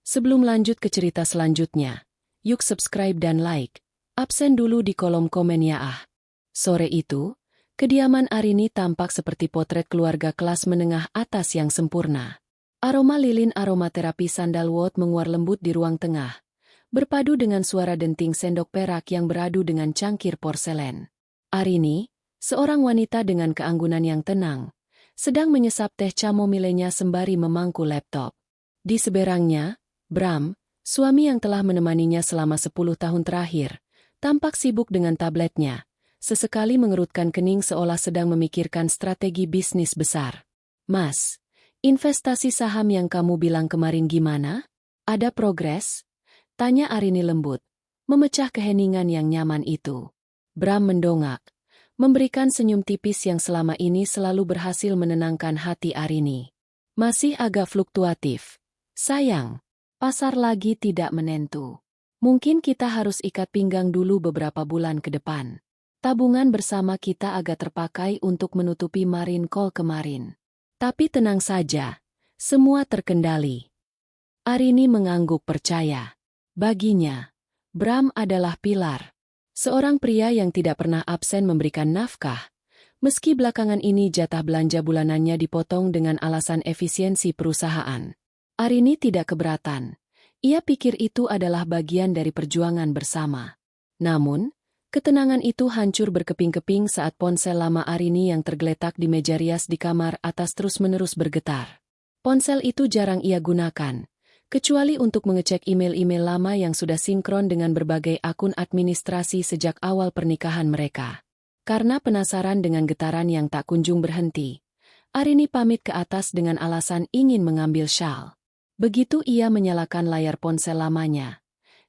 Sebelum lanjut ke cerita selanjutnya, yuk subscribe dan like. Absen dulu di kolom komen ya ah. Sore itu, kediaman Arini tampak seperti potret keluarga kelas menengah atas yang sempurna. Aroma lilin aromaterapi sandalwood menguar lembut di ruang tengah, berpadu dengan suara denting sendok perak yang beradu dengan cangkir porselen. Arini, seorang wanita dengan keanggunan yang tenang, sedang menyesap teh chamomilenya sembari memangku laptop. Di seberangnya, Bram, suami yang telah menemaninya selama 10 tahun terakhir, tampak sibuk dengan tabletnya, sesekali mengerutkan kening seolah sedang memikirkan strategi bisnis besar. Mas, investasi saham yang kamu bilang kemarin gimana? Ada progres? Tanya Arini lembut, memecah keheningan yang nyaman itu. Bram mendongak, memberikan senyum tipis yang selama ini selalu berhasil menenangkan hati Arini. Masih agak fluktuatif. Sayang, pasar lagi tidak menentu. Mungkin kita harus ikat pinggang dulu beberapa bulan ke depan. Tabungan bersama kita agak terpakai untuk menutupi margin call kemarin. Tapi tenang saja, semua terkendali. Arini mengangguk percaya. Baginya, Bram adalah pilar. Seorang pria yang tidak pernah absen memberikan nafkah, meski belakangan ini jatah belanja bulanannya dipotong dengan alasan efisiensi perusahaan. Arini tidak keberatan. Ia pikir itu adalah bagian dari perjuangan bersama. Namun, ketenangan itu hancur berkeping-keping saat ponsel lama Arini yang tergeletak di meja rias di kamar atas terus-menerus bergetar. Ponsel itu jarang ia gunakan, kecuali untuk mengecek email-email lama yang sudah sinkron dengan berbagai akun administrasi sejak awal pernikahan mereka. Karena penasaran dengan getaran yang tak kunjung berhenti, Arini pamit ke atas dengan alasan ingin mengambil syal. Begitu ia menyalakan layar ponsel lamanya,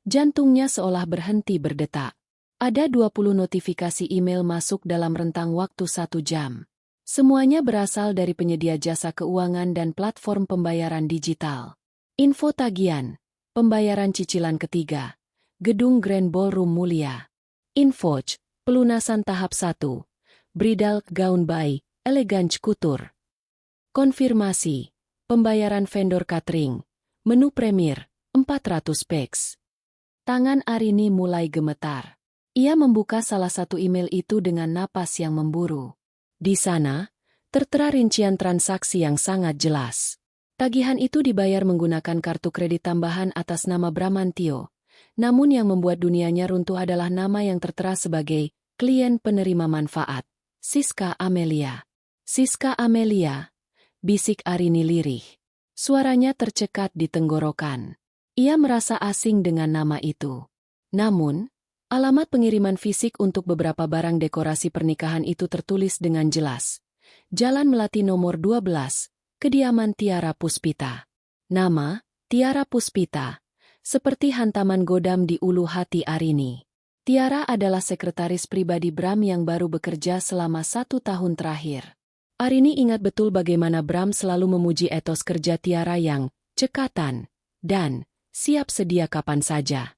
jantungnya seolah berhenti berdetak. Ada 20 notifikasi email masuk dalam rentang waktu 1 jam. Semuanya berasal dari penyedia jasa keuangan dan platform pembayaran digital. Info tagihan, pembayaran cicilan ketiga, gedung Grand Ballroom Mulia. Info, pelunasan tahap 1, bridal gaun by Elegance Couture. Konfirmasi, pembayaran vendor catering, menu premier, 400 peks. Tangan Arini mulai gemetar. Ia membuka salah satu email itu dengan napas yang memburu. Di sana, tertera rincian transaksi yang sangat jelas. Tagihan itu dibayar menggunakan kartu kredit tambahan atas nama Bramantio. Namun yang membuat dunianya runtuh adalah nama yang tertera sebagai klien penerima manfaat, Siska Amelia. Siska Amelia, bisik Arini lirih. Suaranya tercekat di tenggorokan. Ia merasa asing dengan nama itu. Namun, alamat pengiriman fisik untuk beberapa barang dekorasi pernikahan itu tertulis dengan jelas. Jalan Melati nomor 12. Kediaman Tiara Puspita. Nama, Tiara Puspita, seperti hantaman godam di ulu hati Arini. Tiara adalah sekretaris pribadi Bram yang baru bekerja selama 1 tahun terakhir. Arini ingat betul bagaimana Bram selalu memuji etos kerja Tiara yang cekatan dan siap sedia kapan saja.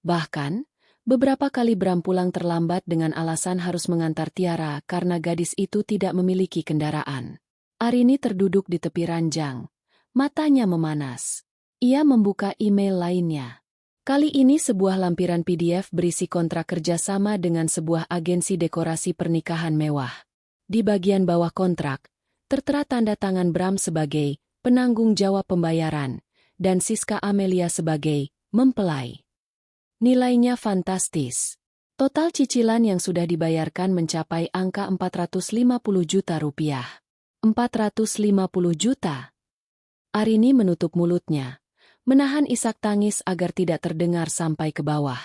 Bahkan, beberapa kali Bram pulang terlambat dengan alasan harus mengantar Tiara karena gadis itu tidak memiliki kendaraan. Arini terduduk di tepi ranjang. Matanya memanas. Ia membuka email lainnya. Kali ini sebuah lampiran PDF berisi kontrak kerjasama dengan sebuah agensi dekorasi pernikahan mewah. Di bagian bawah kontrak, tertera tanda tangan Bram sebagai penanggung jawab pembayaran dan Siska Amelia sebagai mempelai. Nilainya fantastis. Total cicilan yang sudah dibayarkan mencapai angka 450 juta rupiah. 450 juta. Arini menutup mulutnya, menahan isak tangis agar tidak terdengar sampai ke bawah.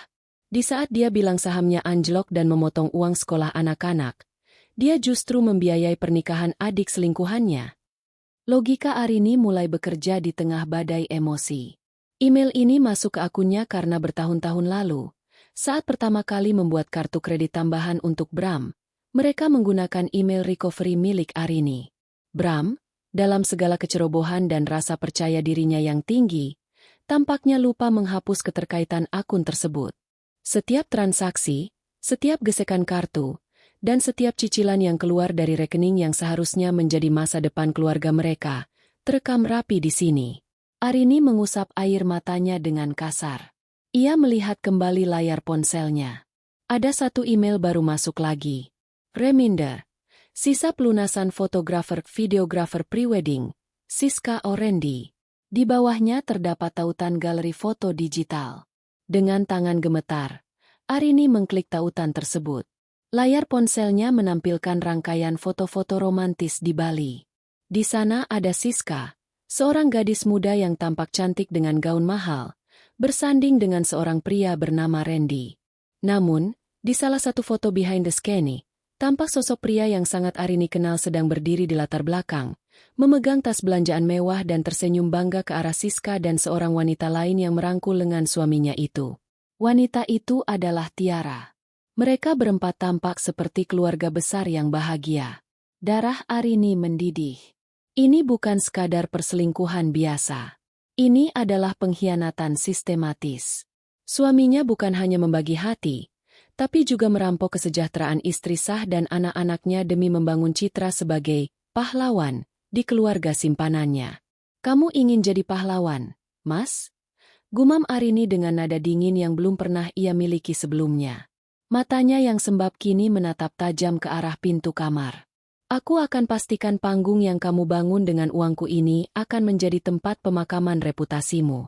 Di saat dia bilang sahamnya anjlok dan memotong uang sekolah anak-anak, dia justru membiayai pernikahan adik selingkuhannya. Logika Arini mulai bekerja di tengah badai emosi. Email ini masuk ke akunnya karena bertahun-tahun lalu, saat pertama kali membuat kartu kredit tambahan untuk Bram, mereka menggunakan email recovery milik Arini. Bram, dalam segala kecerobohan dan rasa percaya dirinya yang tinggi, tampaknya lupa menghapus keterkaitan akun tersebut. Setiap transaksi, setiap gesekan kartu, dan setiap cicilan yang keluar dari rekening yang seharusnya menjadi masa depan keluarga mereka, terekam rapi di sini. Arini mengusap air matanya dengan kasar. Ia melihat kembali layar ponselnya. Ada satu email baru masuk lagi. Reminder. Sisa pelunasan fotografer videografer prewedding, Siska Orendi. Di bawahnya terdapat tautan galeri foto digital. Dengan tangan gemetar, Arini mengklik tautan tersebut. Layar ponselnya menampilkan rangkaian foto-foto romantis di Bali. Di sana ada Siska, seorang gadis muda yang tampak cantik dengan gaun mahal, bersanding dengan seorang pria bernama Randy. Namun, di salah satu foto behind the scene, tampak sosok pria yang sangat Arini kenal sedang berdiri di latar belakang, memegang tas belanjaan mewah dan tersenyum bangga ke arah Siska dan seorang wanita lain yang merangkul lengan suaminya itu. Wanita itu adalah Tiara. Mereka berempat tampak seperti keluarga besar yang bahagia. Darah Arini mendidih. Ini bukan sekadar perselingkuhan biasa. Ini adalah pengkhianatan sistematis. Suaminya bukan hanya membagi hati, tapi juga merampok kesejahteraan istri sah dan anak-anaknya demi membangun citra sebagai pahlawan di keluarga simpanannya. Kamu ingin jadi pahlawan, Mas? Gumam Arini dengan nada dingin yang belum pernah ia miliki sebelumnya. Matanya yang sembab kini menatap tajam ke arah pintu kamar. Aku akan pastikan panggung yang kamu bangun dengan uangku ini akan menjadi tempat pemakaman reputasimu.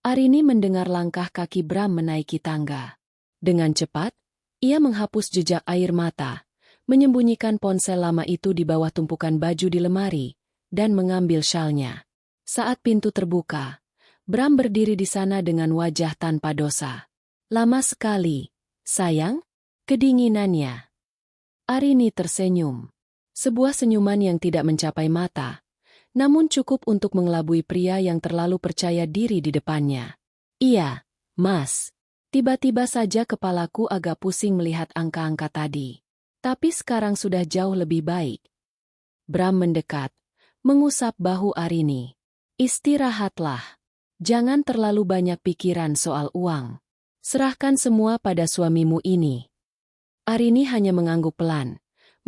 Arini mendengar langkah kaki Bram menaiki tangga. Dengan cepat, ia menghapus jejak air mata, menyembunyikan ponsel lama itu di bawah tumpukan baju di lemari, dan mengambil syalnya. Saat pintu terbuka, Bram berdiri di sana dengan wajah tanpa dosa. Lama sekali, sayang, kedinginannya. Arini tersenyum. Sebuah senyuman yang tidak mencapai mata, namun cukup untuk mengelabui pria yang terlalu percaya diri di depannya. Iya, Mas. Tiba-tiba saja kepalaku agak pusing melihat angka-angka tadi. Tapi sekarang sudah jauh lebih baik. Bram mendekat, mengusap bahu Arini. Istirahatlah. Jangan terlalu banyak pikiran soal uang. Serahkan semua pada suamimu ini. Arini hanya mengangguk pelan,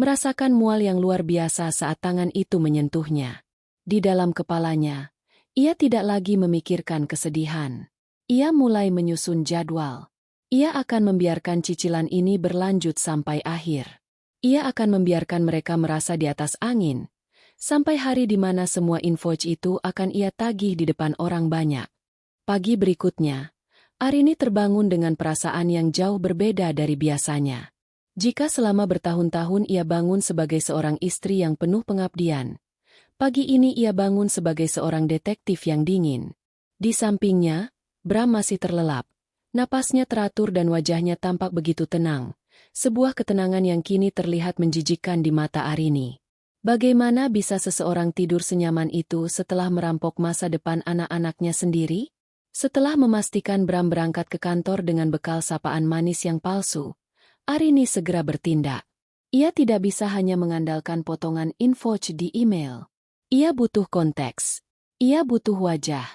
merasakan mual yang luar biasa saat tangan itu menyentuhnya. Di dalam kepalanya, ia tidak lagi memikirkan kesedihan. Ia mulai menyusun jadwal. Ia akan membiarkan cicilan ini berlanjut sampai akhir. Ia akan membiarkan mereka merasa di atas angin, sampai hari di mana semua invoice itu akan ia tagih di depan orang banyak. Pagi berikutnya, Arini terbangun dengan perasaan yang jauh berbeda dari biasanya. Jika selama bertahun-tahun ia bangun sebagai seorang istri yang penuh pengabdian, pagi ini ia bangun sebagai seorang detektif yang dingin. Di sampingnya, Bram masih terlelap. Napasnya teratur dan wajahnya tampak begitu tenang. Sebuah ketenangan yang kini terlihat menjijikkan di mata Arini. Bagaimana bisa seseorang tidur senyaman itu setelah merampok masa depan anak-anaknya sendiri? Setelah memastikan Bram berangkat ke kantor dengan bekal sapaan manis yang palsu, Arini segera bertindak. Ia tidak bisa hanya mengandalkan potongan invoice di email. Ia butuh konteks. Ia butuh wajah.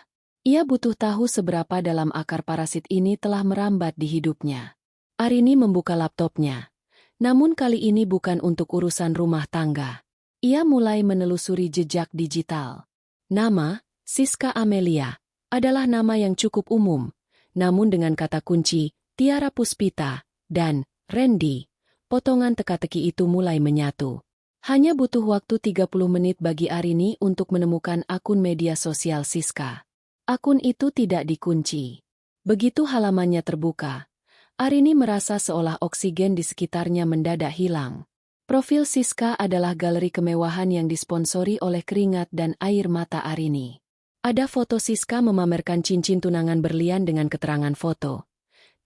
Ia butuh tahu seberapa dalam akar parasit ini telah merambat di hidupnya. Arini membuka laptopnya. Namun kali ini bukan untuk urusan rumah tangga. Ia mulai menelusuri jejak digital. Nama, Siska Amelia, adalah nama yang cukup umum. Namun dengan kata kunci, Tiara Puspita, dan Randy, potongan teka-teki itu mulai menyatu. Hanya butuh waktu 30 menit bagi Arini untuk menemukan akun media sosial Siska. Akun itu tidak dikunci. Begitu halamannya terbuka, Arini merasa seolah oksigen di sekitarnya mendadak hilang. Profil Siska adalah galeri kemewahan yang disponsori oleh keringat dan air mata Arini. Ada foto Siska memamerkan cincin tunangan berlian dengan keterangan foto.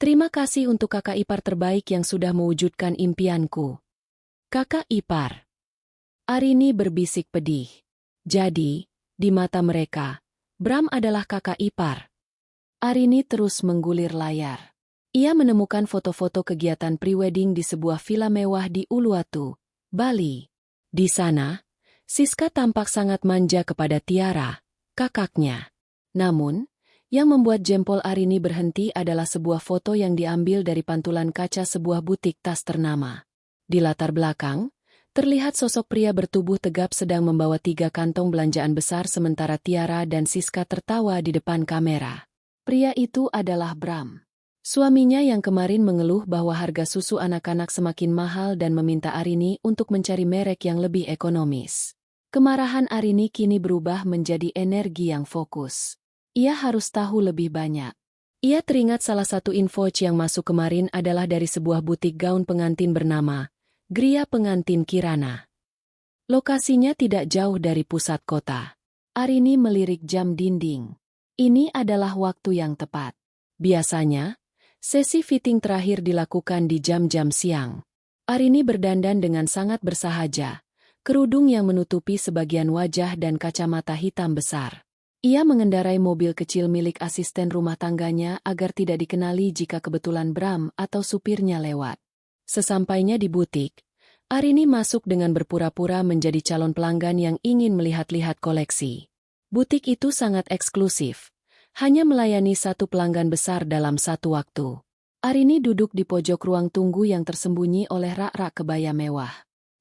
Terima kasih untuk kakak ipar terbaik yang sudah mewujudkan impianku. Kakak ipar. Arini berbisik pedih. Jadi, di mata mereka, Bram adalah kakak ipar. Arini terus menggulir layar. Ia menemukan foto-foto kegiatan prewedding di sebuah villa mewah di Uluwatu, Bali. Di sana, Siska tampak sangat manja kepada Tiara, kakaknya. Namun, yang membuat jempol Arini berhenti adalah sebuah foto yang diambil dari pantulan kaca sebuah butik tas ternama. Di latar belakang, Terlihat sosok pria bertubuh tegap sedang membawa 3 kantong belanjaan besar sementara Tiara dan Siska tertawa di depan kamera. Pria itu adalah Bram. Suaminya yang kemarin mengeluh bahwa harga susu anak-anak semakin mahal dan meminta Arini untuk mencari merek yang lebih ekonomis. Kemarahan Arini kini berubah menjadi energi yang fokus. Ia harus tahu lebih banyak. Ia teringat salah satu invoice yang masuk kemarin adalah dari sebuah butik gaun pengantin bernama Gria Pengantin Kirana. Lokasinya tidak jauh dari pusat kota. Arini melirik jam dinding. Ini adalah waktu yang tepat. Biasanya, sesi fitting terakhir dilakukan di jam-jam siang. Arini berdandan dengan sangat bersahaja, kerudung yang menutupi sebagian wajah dan kacamata hitam besar. Ia mengendarai mobil kecil milik asisten rumah tangganya agar tidak dikenali jika kebetulan Bram atau supirnya lewat. Sesampainya di butik, Arini masuk dengan berpura-pura menjadi calon pelanggan yang ingin melihat-lihat koleksi. Butik itu sangat eksklusif, hanya melayani satu pelanggan besar dalam satu waktu. Arini duduk di pojok ruang tunggu yang tersembunyi oleh rak-rak kebaya mewah.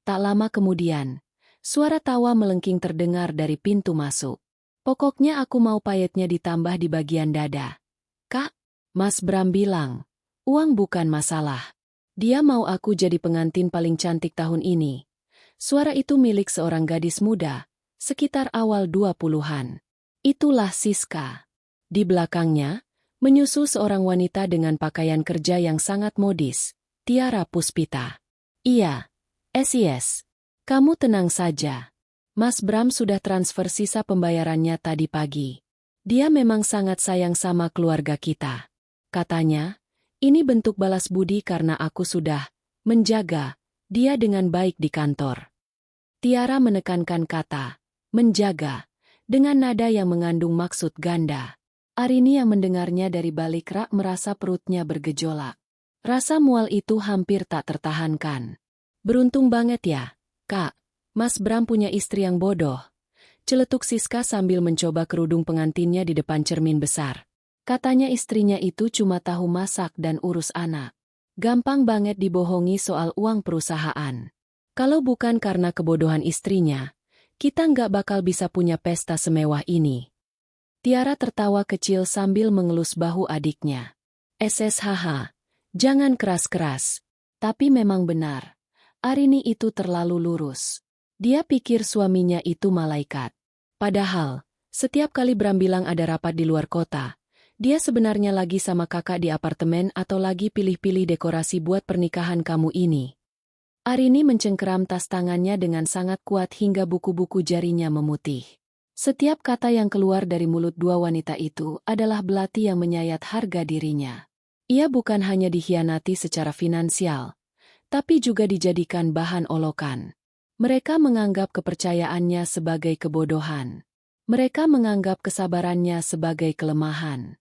Tak lama kemudian, suara tawa melengking terdengar dari pintu masuk. Pokoknya aku mau payetnya ditambah di bagian dada. Kak, Mas Bram bilang, uang bukan masalah. Dia mau aku jadi pengantin paling cantik tahun ini. Suara itu milik seorang gadis muda, sekitar awal 20-an. Itulah Siska. Di belakangnya, menyusul seorang wanita dengan pakaian kerja yang sangat modis, Tiara Puspita. Iya, SIS. Kamu tenang saja. Mas Bram sudah transfer sisa pembayarannya tadi pagi. Dia memang sangat sayang sama keluarga kita. Katanya, ini bentuk balas budi karena aku sudah menjaga dia dengan baik di kantor. Tiara menekankan kata menjaga dengan nada yang mengandung maksud ganda. Arini yang mendengarnya dari balik rak merasa perutnya bergejolak. Rasa mual itu hampir tak tertahankan. Beruntung banget ya, Kak. Mas Bram punya istri yang bodoh. Celetuk Siska sambil mencoba kerudung pengantinnya di depan cermin besar. Katanya istrinya itu cuma tahu masak dan urus anak. Gampang banget dibohongi soal uang perusahaan. Kalau bukan karena kebodohan istrinya, kita nggak bakal bisa punya pesta semewah ini. Tiara tertawa kecil sambil mengelus bahu adiknya. SSHH, jangan keras-keras. Tapi memang benar, Arini itu terlalu lurus. Dia pikir suaminya itu malaikat. Padahal, setiap kali Bram bilang ada rapat di luar kota, dia sebenarnya lagi sama kakak di apartemen atau lagi pilih-pilih dekorasi buat pernikahan kamu ini. Arini mencengkeram tas tangannya dengan sangat kuat hingga buku-buku jarinya memutih. Setiap kata yang keluar dari mulut dua wanita itu adalah belati yang menyayat harga dirinya. Ia bukan hanya dikhianati secara finansial, tapi juga dijadikan bahan olokan. Mereka menganggap kepercayaannya sebagai kebodohan. Mereka menganggap kesabarannya sebagai kelemahan.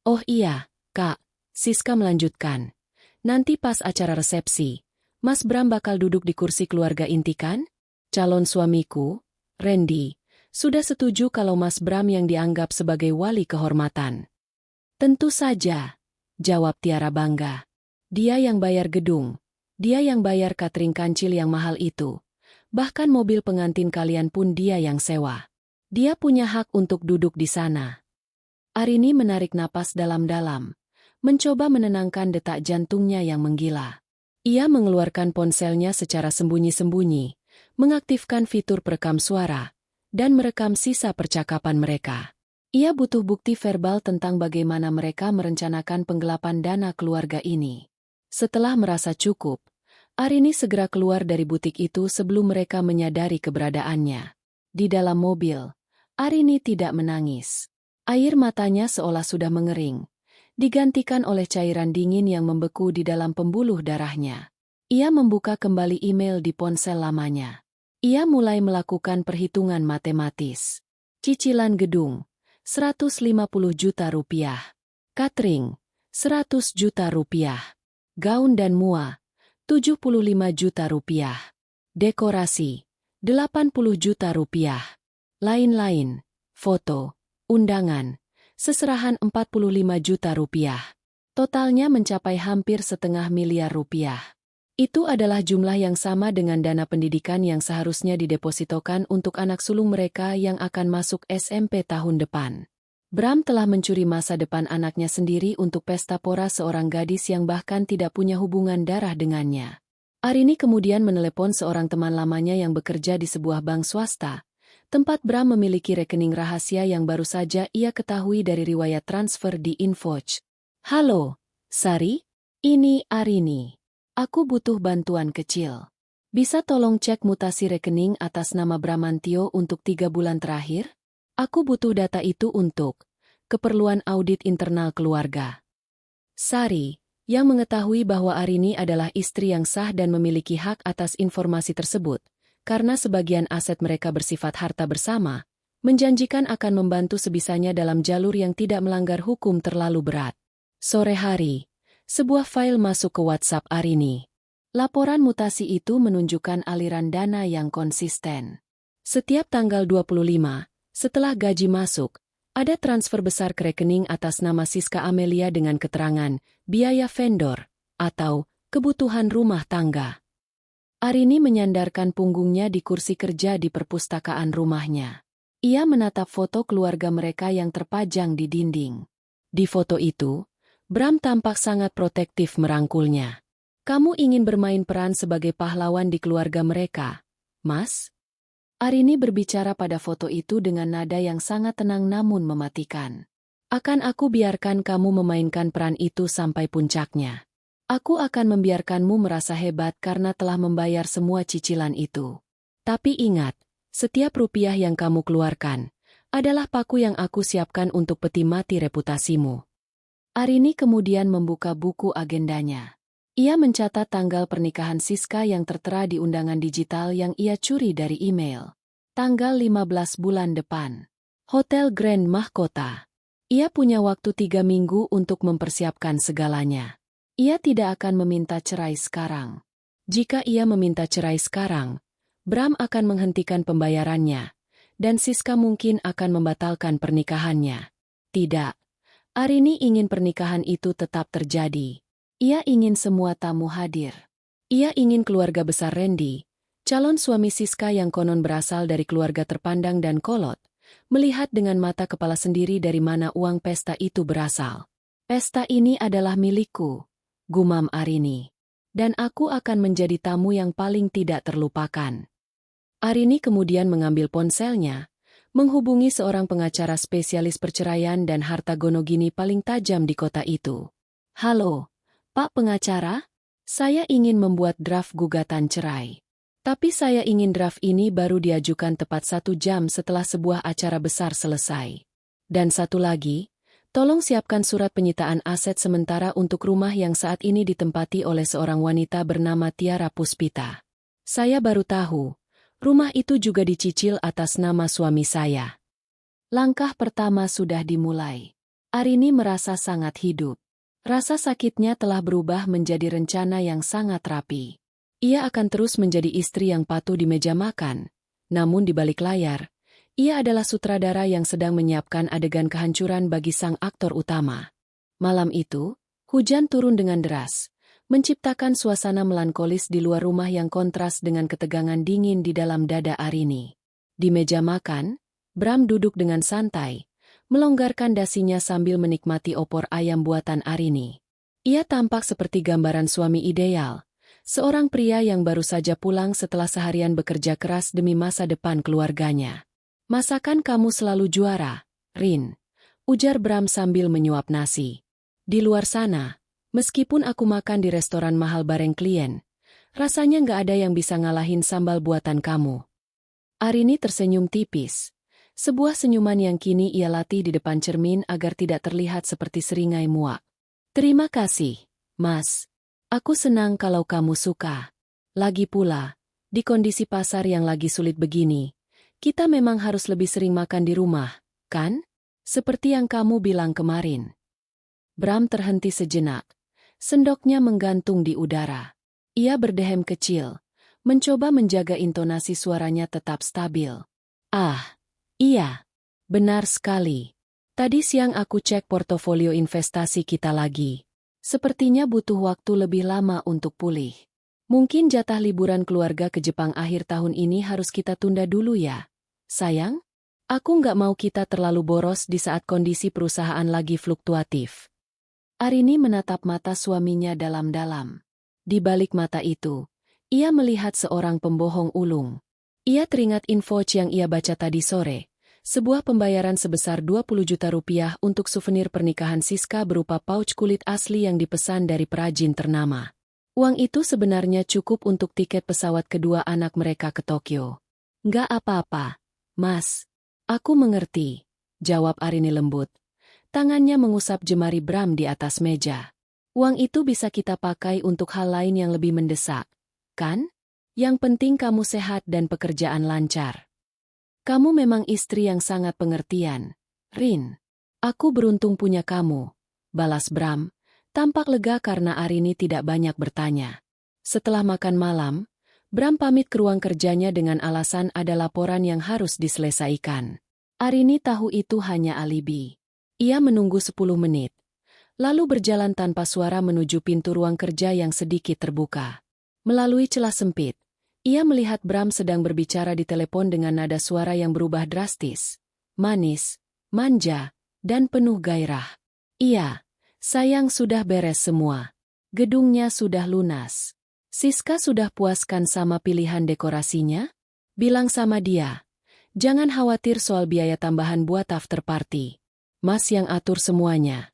Oh iya, Kak, Siska melanjutkan. Nanti pas acara resepsi, Mas Bram bakal duduk di kursi keluarga inti kan? Calon suamiku, Randy, sudah setuju kalau Mas Bram yang dianggap sebagai wali kehormatan. Tentu saja, jawab Tiara bangga. Dia yang bayar gedung, dia yang bayar catering kancil yang mahal itu. Bahkan mobil pengantin kalian pun dia yang sewa. Dia punya hak untuk duduk di sana. Arini menarik napas dalam-dalam, mencoba menenangkan detak jantungnya yang menggila. Ia mengeluarkan ponselnya secara sembunyi-sembunyi, mengaktifkan fitur perekam suara, dan merekam sisa percakapan mereka. Ia butuh bukti verbal tentang bagaimana mereka merencanakan penggelapan dana keluarga ini. Setelah merasa cukup, Arini segera keluar dari butik itu sebelum mereka menyadari keberadaannya. Di dalam mobil, Arini tidak menangis. Air matanya seolah sudah mengering, digantikan oleh cairan dingin yang membeku di dalam pembuluh darahnya. Ia membuka kembali email di ponsel lamanya. Ia mulai melakukan perhitungan matematis. Cicilan gedung, 150 juta rupiah. Catering, 100 juta rupiah. Gaun dan mua, 75 juta rupiah. Dekorasi, 80 juta rupiah. Lain-lain, foto, undangan, seserahan 45 juta rupiah. Totalnya mencapai hampir 500 miliar rupiah. Itu adalah jumlah yang sama dengan dana pendidikan yang seharusnya didepositokan untuk anak sulung mereka yang akan masuk SMP tahun depan. Bram telah mencuri masa depan anaknya sendiri untuk pesta pora seorang gadis yang bahkan tidak punya hubungan darah dengannya. Arini kemudian menelepon seorang teman lamanya yang bekerja di sebuah bank swasta, tempat Bram memiliki rekening rahasia yang baru saja ia ketahui dari riwayat transfer di Infoch. "Halo, Sari? Ini Arini. Aku butuh bantuan kecil. Bisa tolong cek mutasi rekening atas nama Bramantio untuk 3 bulan terakhir? Aku butuh data itu untuk keperluan audit internal keluarga." Sari, yang mengetahui bahwa Arini adalah istri yang sah dan memiliki hak atas informasi tersebut, karena sebagian aset mereka bersifat harta bersama, menjanjikan akan membantu sebisanya dalam jalur yang tidak melanggar hukum terlalu berat. Sore hari, sebuah file masuk ke WhatsApp Arini. Laporan mutasi itu menunjukkan aliran dana yang konsisten. Setiap tanggal 25, setelah gaji masuk, ada transfer besar ke rekening atas nama Siska Amelia dengan keterangan biaya vendor atau kebutuhan rumah tangga. Arini menyandarkan punggungnya di kursi kerja di perpustakaan rumahnya. Ia menatap foto keluarga mereka yang terpajang di dinding. Di foto itu, Bram tampak sangat protektif merangkulnya. "Kamu ingin bermain peran sebagai pahlawan di keluarga mereka, Mas?" Arini berbicara pada foto itu dengan nada yang sangat tenang namun mematikan. "Akan aku biarkan kamu memainkan peran itu sampai puncaknya. Aku akan membiarkanmu merasa hebat karena telah membayar semua cicilan itu. Tapi ingat, setiap rupiah yang kamu keluarkan adalah paku yang aku siapkan untuk peti mati reputasimu." Arini kemudian membuka buku agendanya. Ia mencatat tanggal pernikahan Siska yang tertera di undangan digital yang ia curi dari email. Tanggal 15 bulan depan. Hotel Grand Mahkota. Ia punya waktu 3 minggu untuk mempersiapkan segalanya. Ia tidak akan meminta cerai sekarang. Jika ia meminta cerai sekarang, Bram akan menghentikan pembayarannya, dan Siska mungkin akan membatalkan pernikahannya. Tidak. Arini ingin pernikahan itu tetap terjadi. Ia ingin semua tamu hadir. Ia ingin keluarga besar Randy, calon suami Siska yang konon berasal dari keluarga terpandang dan kolot, melihat dengan mata kepala sendiri dari mana uang pesta itu berasal. "Pesta ini adalah milikku," gumam Arini. "Dan aku akan menjadi tamu yang paling tidak terlupakan." Arini kemudian mengambil ponselnya, menghubungi seorang pengacara spesialis perceraian dan harta gono gini paling tajam di kota itu. "Halo, Pak Pengacara? Saya ingin membuat draft gugatan cerai. Tapi saya ingin draft ini baru diajukan tepat 1 jam setelah sebuah acara besar selesai. Dan satu lagi, tolong siapkan surat penyitaan aset sementara untuk rumah yang saat ini ditempati oleh seorang wanita bernama Tiara Puspita. Saya baru tahu, rumah itu juga dicicil atas nama suami saya." Langkah pertama sudah dimulai. Arini merasa sangat hidup. Rasa sakitnya telah berubah menjadi rencana yang sangat rapi. Ia akan terus menjadi istri yang patuh di meja makan, namun di balik layar, ia adalah sutradara yang sedang menyiapkan adegan kehancuran bagi sang aktor utama. Malam itu, hujan turun dengan deras, menciptakan suasana melankolis di luar rumah yang kontras dengan ketegangan dingin di dalam dada Arini. Di meja makan, Bram duduk dengan santai, melonggarkan dasinya sambil menikmati opor ayam buatan Arini. Ia tampak seperti gambaran suami ideal, seorang pria yang baru saja pulang setelah seharian bekerja keras demi masa depan keluarganya. "Masakan kamu selalu juara, Rin," ujar Bram sambil menyuap nasi. "Di luar sana, meskipun aku makan di restoran mahal bareng klien, rasanya nggak ada yang bisa ngalahin sambal buatan kamu." Arini tersenyum tipis. Sebuah senyuman yang kini ia latih di depan cermin agar tidak terlihat seperti seringai muak. "Terima kasih, Mas. Aku senang kalau kamu suka. Lagi pula, di kondisi pasar yang lagi sulit begini, kita memang harus lebih sering makan di rumah, kan? Seperti yang kamu bilang kemarin." Bram terhenti sejenak. Sendoknya menggantung di udara. Ia berdehem kecil, mencoba menjaga intonasi suaranya tetap stabil. "Ah, iya. Benar sekali. Tadi siang aku cek portofolio investasi kita lagi. Sepertinya butuh waktu lebih lama untuk pulih. Mungkin jatah liburan keluarga ke Jepang akhir tahun ini harus kita tunda dulu ya. Sayang, aku nggak mau kita terlalu boros di saat kondisi perusahaan lagi fluktuatif. Arini menatap mata suaminya dalam-dalam. Di balik mata itu, ia melihat seorang pembohong ulung. Ia teringat info yang ia baca tadi sore. Sebuah pembayaran sebesar 20 juta rupiah untuk souvenir pernikahan Siska berupa pouch kulit asli yang dipesan dari perajin ternama. Uang itu sebenarnya cukup untuk tiket pesawat kedua anak mereka ke Tokyo. Nggak apa-apa, Mas. Aku mengerti, jawab Arini lembut. Tangannya mengusap jemari Bram di atas meja. Uang itu bisa kita pakai untuk hal lain yang lebih mendesak, kan? Yang penting kamu sehat dan pekerjaan lancar. Kamu memang istri yang sangat pengertian, Rin. Aku beruntung punya kamu, balas Bram, tampak lega karena Arini tidak banyak bertanya. Setelah makan malam, Bram pamit ke ruang kerjanya dengan alasan ada laporan yang harus diselesaikan. Arini tahu itu hanya alibi. Ia menunggu 10 menit, lalu berjalan tanpa suara menuju pintu ruang kerja yang sedikit terbuka. Melalui celah sempit, ia melihat Bram sedang berbicara di telepon dengan nada suara yang berubah drastis, manis, manja, dan penuh gairah. Iya, sayang sudah beres semua. Gedungnya sudah lunas. Siska sudah puaskan sama pilihan dekorasinya? Bilang sama dia. Jangan khawatir soal biaya tambahan buat after party. Mas yang atur semuanya.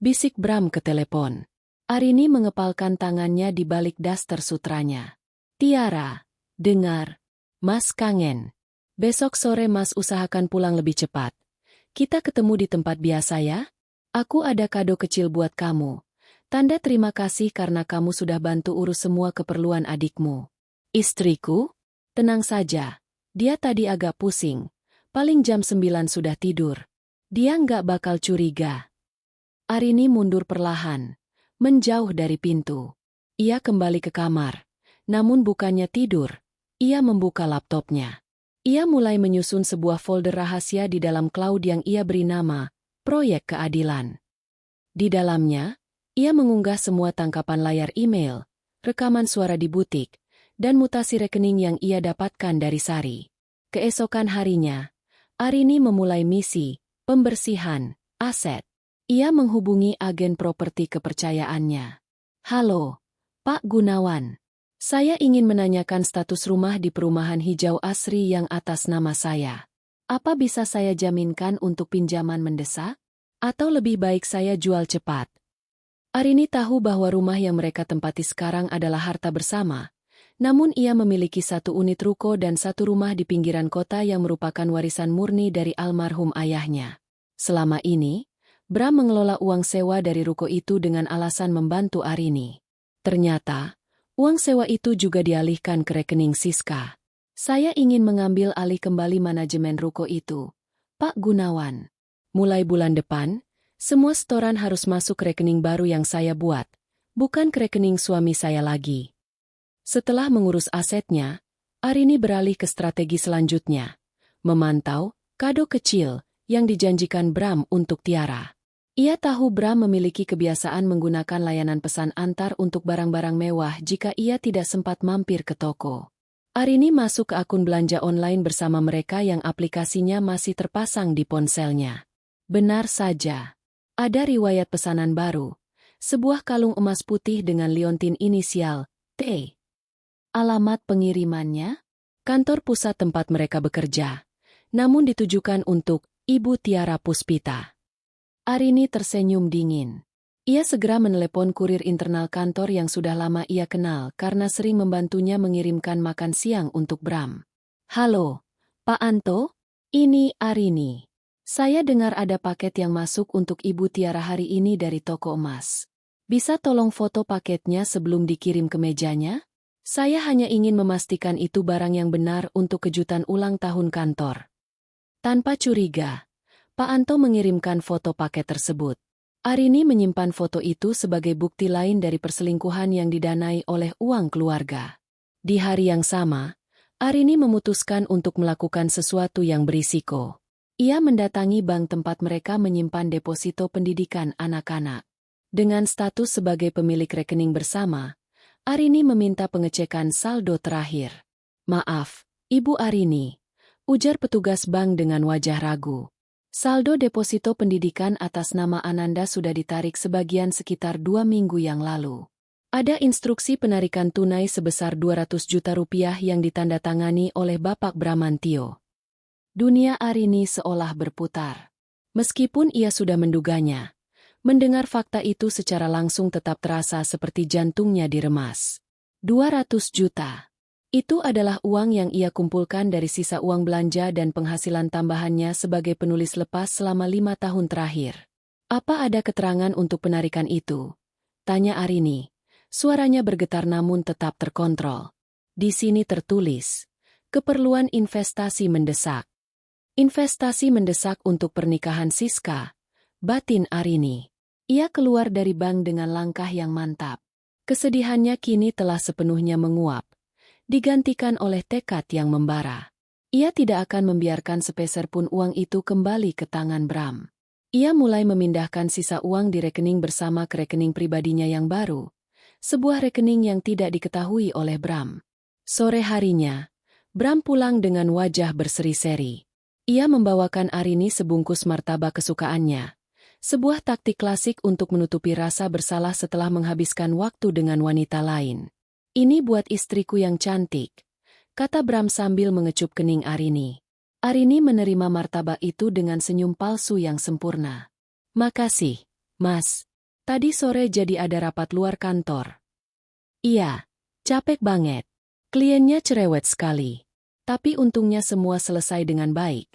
Bisik Bram ke telepon. Arini mengepalkan tangannya di balik daster sutranya. Tiara, dengar. Mas kangen. Besok sore Mas usahakan pulang lebih cepat. Kita ketemu di tempat biasa ya? Aku ada kado kecil buat kamu. Tanda terima kasih karena kamu sudah bantu urus semua keperluan adikmu. Istriku? Tenang saja. Dia tadi agak pusing. Paling jam 9 sudah tidur. Dia nggak bakal curiga. Arini mundur perlahan. Menjauh dari pintu. Ia kembali ke kamar. Namun bukannya tidur. Ia membuka laptopnya. Ia mulai menyusun sebuah folder rahasia di dalam cloud yang ia beri nama, Proyek Keadilan. Di dalamnya, ia mengunggah semua tangkapan layar email, rekaman suara di butik, dan mutasi rekening yang ia dapatkan dari Sari. Keesokan harinya, Arini memulai misi, pembersihan, aset. Ia menghubungi agen properti kepercayaannya. Halo, Pak Gunawan. Saya ingin menanyakan status rumah di perumahan hijau Asri yang atas nama saya. Apa bisa saya jaminkan untuk pinjaman mendesak? Atau lebih baik saya jual cepat? Arini tahu bahwa rumah yang mereka tempati sekarang adalah harta bersama. Namun ia memiliki 1 unit ruko dan 1 rumah di pinggiran kota yang merupakan warisan murni dari almarhum ayahnya. Selama ini, Bram mengelola uang sewa dari ruko itu dengan alasan membantu Arini. Ternyata, uang sewa itu juga dialihkan ke rekening Siska. Saya ingin mengambil alih kembali manajemen ruko itu, Pak Gunawan. Mulai bulan depan, semua setoran harus masuk ke rekening baru yang saya buat, bukan ke rekening suami saya lagi. Setelah mengurus asetnya, Arini beralih ke strategi selanjutnya, memantau kado kecil yang dijanjikan Bram untuk Tiara. Ia tahu Bram memiliki kebiasaan menggunakan layanan pesan antar untuk barang-barang mewah jika ia tidak sempat mampir ke toko. Arini masuk ke akun belanja online bersama mereka yang aplikasinya masih terpasang di ponselnya. Benar saja. Ada riwayat pesanan baru. Sebuah kalung emas putih dengan liontin inisial T. Alamat pengirimannya? Kantor pusat tempat mereka bekerja. Namun ditujukan untuk Ibu Tiara Puspita. Arini tersenyum dingin. Ia segera menelepon kurir internal kantor yang sudah lama ia kenal karena sering membantunya mengirimkan makan siang untuk Bram. Halo, Pak Anto? Ini Arini. Saya dengar ada paket yang masuk untuk Ibu Tiara hari ini dari toko emas. Bisa tolong foto paketnya sebelum dikirim ke mejanya? Saya hanya ingin memastikan itu barang yang benar untuk kejutan ulang tahun kantor. Tanpa curiga, Pak Anto mengirimkan foto paket tersebut. Arini menyimpan foto itu sebagai bukti lain dari perselingkuhan yang didanai oleh uang keluarga. Di hari yang sama, Arini memutuskan untuk melakukan sesuatu yang berisiko. Ia mendatangi bank tempat mereka menyimpan deposito pendidikan anak-anak. Dengan status sebagai pemilik rekening bersama, Arini meminta pengecekan saldo terakhir. Maaf, Ibu Arini, ujar petugas bank dengan wajah ragu. Saldo deposito pendidikan atas nama Ananda sudah ditarik sebagian sekitar 2 minggu yang lalu. Ada instruksi penarikan tunai sebesar 200 juta rupiah yang ditandatangani oleh Bapak Bramantio. Dunia Arini seolah berputar. Meskipun ia sudah menduganya, mendengar fakta itu secara langsung tetap terasa seperti jantungnya diremas. 200 juta. Itu adalah uang yang ia kumpulkan dari sisa uang belanja dan penghasilan tambahannya sebagai penulis lepas selama 5 tahun terakhir. Apa ada keterangan untuk penarikan itu? Tanya Arini. Suaranya bergetar namun tetap terkontrol. Di sini tertulis, keperluan investasi mendesak. Investasi mendesak untuk pernikahan Siska, batin Arini. Ia keluar dari bank dengan langkah yang mantap. Kesedihannya kini telah sepenuhnya menguap, digantikan oleh tekad yang membara. Ia tidak akan membiarkan sepeser pun uang itu kembali ke tangan Bram. Ia mulai memindahkan sisa uang di rekening bersama ke rekening pribadinya yang baru, sebuah rekening yang tidak diketahui oleh Bram. Sore harinya, Bram pulang dengan wajah berseri-seri. Ia membawakan Arini sebungkus martabak kesukaannya, sebuah taktik klasik untuk menutupi rasa bersalah setelah menghabiskan waktu dengan wanita lain. Ini buat istriku yang cantik, kata Bram sambil mengecup kening Arini. Arini menerima martabak itu dengan senyum palsu yang sempurna. Makasih, Mas. Tadi sore jadi ada rapat luar kantor. Iya, capek banget. Kliennya cerewet sekali. Tapi untungnya semua selesai dengan baik.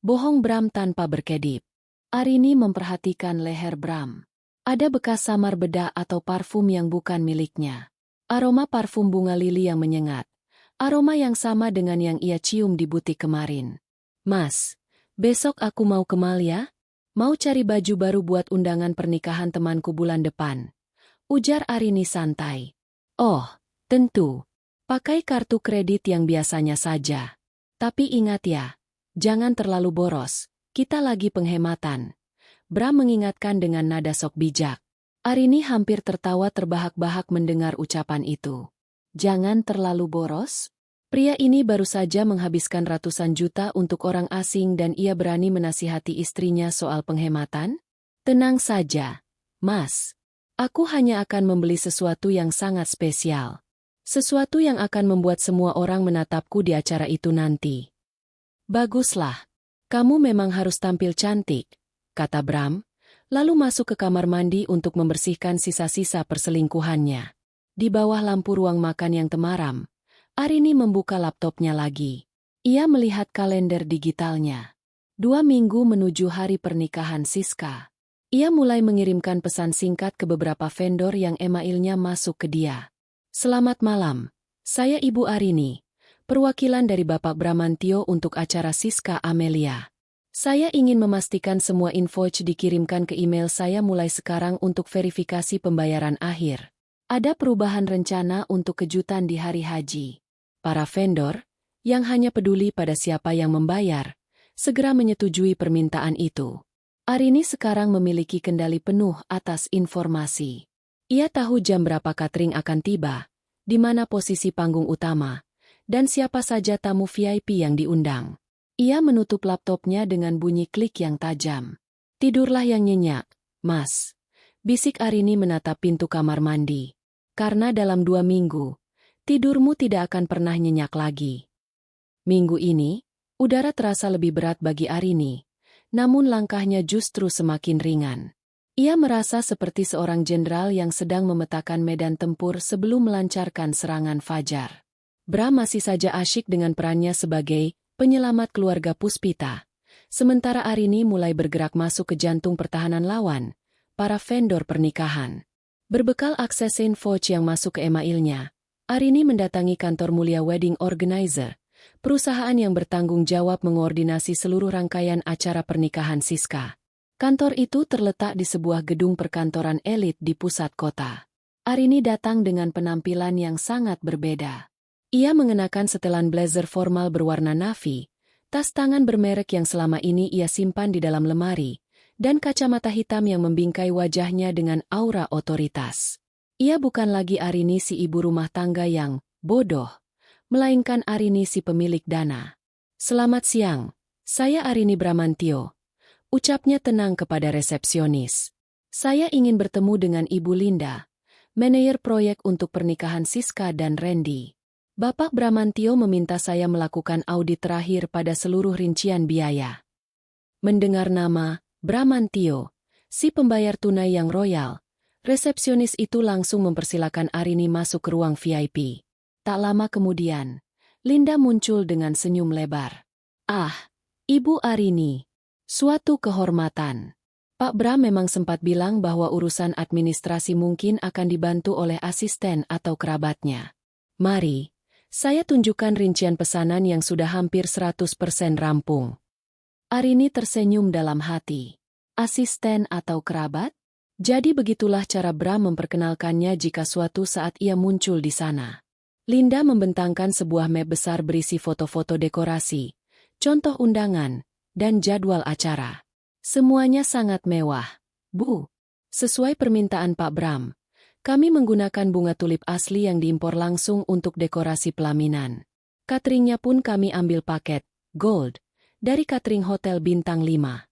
Bohong Bram tanpa berkedip. Arini memperhatikan leher Bram. Ada bekas samar bedak atau parfum yang bukan miliknya. Aroma parfum bunga lili yang menyengat. Aroma yang sama dengan yang ia cium di butik kemarin. Mas, besok aku mau ke mall ya? Mau cari baju baru buat undangan pernikahan temanku bulan depan. Ujar Arini santai. Oh, tentu. Pakai kartu kredit yang biasanya saja. Tapi ingat ya, jangan terlalu boros, kita lagi penghematan. Bram mengingatkan dengan nada sok bijak. Arini hampir tertawa terbahak-bahak mendengar ucapan itu. Jangan terlalu boros? Pria ini baru saja menghabiskan ratusan juta untuk orang asing dan ia berani menasihati istrinya soal penghematan? Tenang saja, Mas. Aku hanya akan membeli sesuatu yang sangat spesial. Sesuatu yang akan membuat semua orang menatapku di acara itu nanti. Baguslah. Kamu memang harus tampil cantik, kata Bram, lalu masuk ke kamar mandi untuk membersihkan sisa-sisa perselingkuhannya. Di bawah lampu ruang makan yang temaram, Arini membuka laptopnya lagi. Ia melihat kalender digitalnya. 2 minggu menuju hari pernikahan Siska. Ia mulai mengirimkan pesan singkat ke beberapa vendor yang emailnya masuk ke dia. Selamat malam, saya Ibu Arini, perwakilan dari Bapak Bramantio untuk acara Siska Amelia. Saya ingin memastikan semua invoice dikirimkan ke email saya mulai sekarang untuk verifikasi pembayaran akhir. Ada perubahan rencana untuk kejutan di hari haji. Para vendor, yang hanya peduli pada siapa yang membayar, segera menyetujui permintaan itu. Arini sekarang memiliki kendali penuh atas informasi. Ia tahu jam berapa catering akan tiba, di mana posisi panggung utama, dan siapa saja tamu VIP yang diundang. Ia menutup laptopnya dengan bunyi klik yang tajam. Tidurlah yang nyenyak, Mas. Bisik Arini menatap pintu kamar mandi. Karena dalam 2 minggu, tidurmu tidak akan pernah nyenyak lagi. Minggu ini, udara terasa lebih berat bagi Arini, namun langkahnya justru semakin ringan. Ia merasa seperti seorang jenderal yang sedang memetakan medan tempur sebelum melancarkan serangan fajar. Bram masih saja asyik dengan perannya sebagai penyelamat keluarga Puspita. Sementara Arini mulai bergerak masuk ke jantung pertahanan lawan, para vendor pernikahan. Berbekal akses invoice yang masuk ke emailnya, Arini mendatangi kantor Mulia Wedding Organizer, perusahaan yang bertanggung jawab mengoordinasi seluruh rangkaian acara pernikahan Siska. Kantor itu terletak di sebuah gedung perkantoran elit di pusat kota. Arini datang dengan penampilan yang sangat berbeda. Ia mengenakan setelan blazer formal berwarna navy, tas tangan bermerek yang selama ini ia simpan di dalam lemari, dan kacamata hitam yang membingkai wajahnya dengan aura otoritas. Ia bukan lagi Arini si ibu rumah tangga yang bodoh, melainkan Arini si pemilik dana. Selamat siang, saya Arini Bramantio. Ucapnya tenang kepada resepsionis. Saya ingin bertemu dengan Ibu Linda, manajer proyek untuk pernikahan Siska dan Randy. Bapak Bramantio meminta saya melakukan audit terakhir pada seluruh rincian biaya. Mendengar nama Bramantio, si pembayar tunai yang royal, resepsionis itu langsung mempersilakan Arini masuk ke ruang VIP. Tak lama kemudian, Linda muncul dengan senyum lebar. Ah, Ibu Arini, suatu kehormatan. Pak Bram memang sempat bilang bahwa urusan administrasi mungkin akan dibantu oleh asisten atau kerabatnya. Mari, saya tunjukkan rincian pesanan yang sudah hampir 100% rampung. Arini tersenyum dalam hati. Asisten atau kerabat? Jadi begitulah cara Bram memperkenalkannya jika suatu saat ia muncul di sana. Linda membentangkan sebuah map besar berisi foto-foto dekorasi, contoh undangan, dan jadwal acara. Semuanya sangat mewah. Bu, sesuai permintaan Pak Bram, kami menggunakan bunga tulip asli yang diimpor langsung untuk dekorasi pelaminan. Cateringnya pun kami ambil paket, gold, dari catering hotel bintang 5.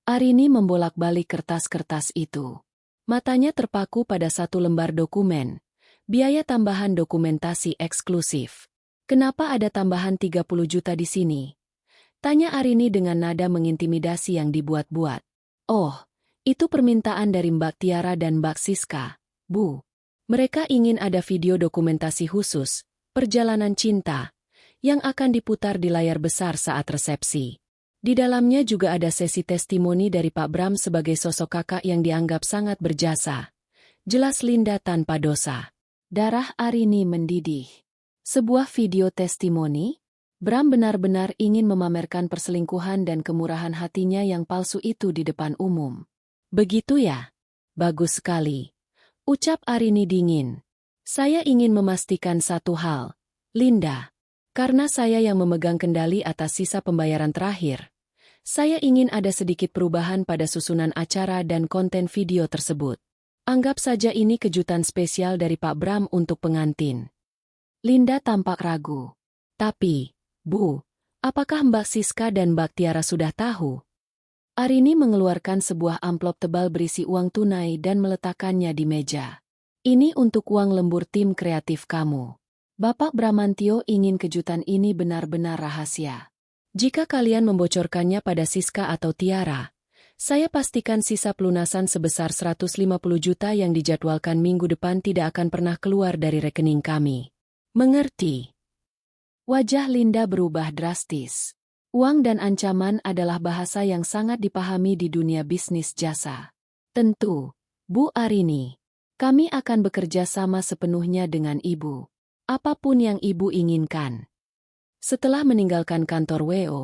Arini membolak-balik kertas-kertas itu. Matanya terpaku pada satu lembar dokumen, biaya tambahan dokumentasi eksklusif. Kenapa ada tambahan 30 juta di sini? Tanya Arini dengan nada mengintimidasi yang dibuat-buat. Oh, itu permintaan dari Mbak Tiara dan Mbak Siska, Bu. Mereka ingin ada video dokumentasi khusus, perjalanan cinta, yang akan diputar di layar besar saat resepsi. Di dalamnya juga ada sesi testimoni dari Pak Bram sebagai sosok kakak yang dianggap sangat berjasa. Jelas Linda tanpa dosa. Darah Arini mendidih. Sebuah video testimoni? Bram benar-benar ingin memamerkan perselingkuhan dan kemurahan hatinya yang palsu itu di depan umum. Begitu ya? Bagus sekali. Ucap Arini dingin. Saya ingin memastikan satu hal, Linda. Karena saya yang memegang kendali atas sisa pembayaran terakhir, saya ingin ada sedikit perubahan pada susunan acara dan konten video tersebut. Anggap saja ini kejutan spesial dari Pak Bram untuk pengantin. Linda tampak ragu. Tapi, Bu, apakah Mbak Siska dan Mbak Tiara sudah tahu? Arini mengeluarkan sebuah amplop tebal berisi uang tunai dan meletakkannya di meja. Ini untuk uang lembur tim kreatif kamu. Bapak Bramantio ingin kejutan ini benar-benar rahasia. Jika kalian membocorkannya pada Siska atau Tiara, saya pastikan sisa pelunasan sebesar 150 juta yang dijadwalkan minggu depan tidak akan pernah keluar dari rekening kami. Mengerti? Wajah Linda berubah drastis. Uang dan ancaman adalah bahasa yang sangat dipahami di dunia bisnis jasa. Tentu, Bu Arini, kami akan bekerja sama sepenuhnya dengan Ibu. Apapun yang Ibu inginkan. Setelah meninggalkan kantor WO,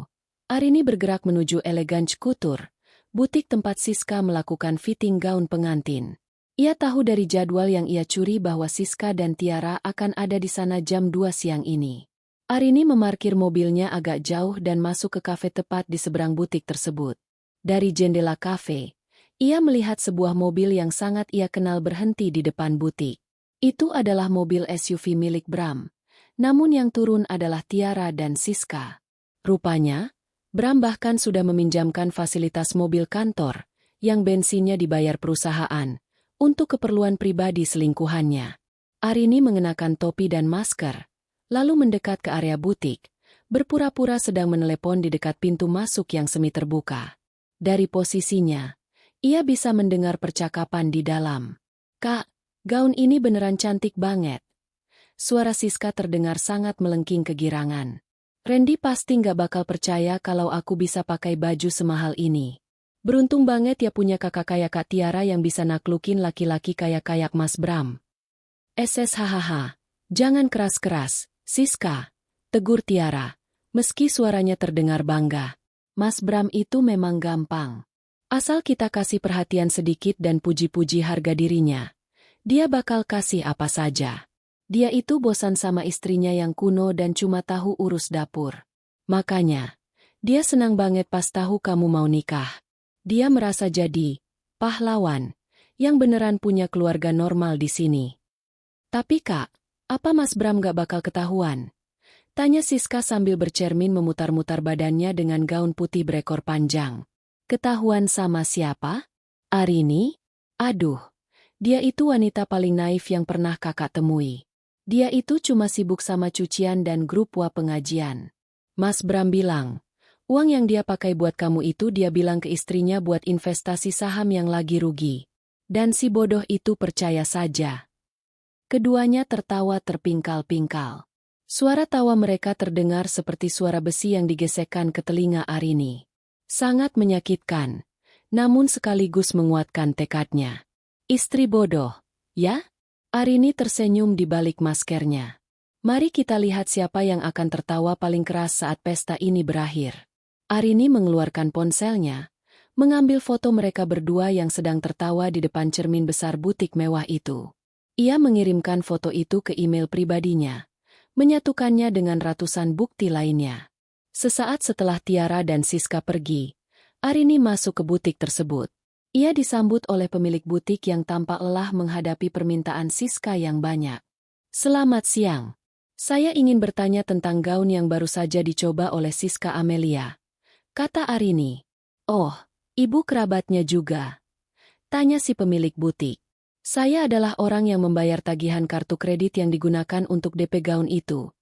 Arini bergerak menuju Elegance Couture, butik tempat Siska melakukan fitting gaun pengantin. Ia tahu dari jadwal yang ia curi bahwa Siska dan Tiara akan ada di sana jam 2 siang ini. Arini memarkir mobilnya agak jauh dan masuk ke kafe tepat di seberang butik tersebut. Dari jendela kafe, ia melihat sebuah mobil yang sangat ia kenal berhenti di depan butik. Itu adalah mobil SUV milik Bram. Namun yang turun adalah Tiara dan Siska. Rupanya, Bram bahkan sudah meminjamkan fasilitas mobil kantor, yang bensinnya dibayar perusahaan, untuk keperluan pribadi selingkuhannya. Arini mengenakan topi dan masker, lalu mendekat ke area butik, berpura-pura sedang menelepon di dekat pintu masuk yang semi terbuka. Dari posisinya, ia bisa mendengar percakapan di dalam. Kak, gaun ini beneran cantik banget. Suara Siska terdengar sangat melengking kegirangan. Randy pasti nggak bakal percaya kalau aku bisa pakai baju semahal ini. Beruntung banget ya punya kakak kayak Kak Tiara yang bisa naklukin laki-laki kayak Mas Bram. SSHHH, jangan keras-keras, Siska, tegur Tiara, meski suaranya terdengar bangga. Mas Bram itu memang gampang. Asal kita kasih perhatian sedikit dan puji-puji harga dirinya, dia bakal kasih apa saja. Dia itu bosan sama istrinya yang kuno dan cuma tahu urus dapur. Makanya, dia senang banget pas tahu kamu mau nikah. Dia merasa jadi pahlawan yang beneran punya keluarga normal di sini. Tapi Kak, apa Mas Bram gak bakal ketahuan? Tanya Siska sambil bercermin memutar-mutar badannya dengan gaun putih berekor panjang. Ketahuan sama siapa? Arini? Aduh, dia itu wanita paling naif yang pernah kakak temui. Dia itu cuma sibuk sama cucian dan grup wa pengajian. Mas Bram bilang, uang yang dia pakai buat kamu itu dia bilang ke istrinya buat investasi saham yang lagi rugi. Dan si bodoh itu percaya saja. Keduanya tertawa terpingkal-pingkal. Suara tawa mereka terdengar seperti suara besi yang digesekkan ke telinga Arini. Sangat menyakitkan, namun sekaligus menguatkan tekadnya. Istri bodoh, ya? Arini tersenyum di balik maskernya. Mari kita lihat siapa yang akan tertawa paling keras saat pesta ini berakhir. Arini mengeluarkan ponselnya, mengambil foto mereka berdua yang sedang tertawa di depan cermin besar butik mewah itu. Ia mengirimkan foto itu ke email pribadinya, menyatukannya dengan ratusan bukti lainnya. Sesaat setelah Tiara dan Siska pergi, Arini masuk ke butik tersebut. Ia disambut oleh pemilik butik yang tampak lelah menghadapi permintaan Siska yang banyak. Selamat siang. Saya ingin bertanya tentang gaun yang baru saja dicoba oleh Siska Amelia, kata Arini. Oh, ibu kerabatnya juga, tanya si pemilik butik. Saya adalah orang yang membayar tagihan kartu kredit yang digunakan untuk DP gaun itu,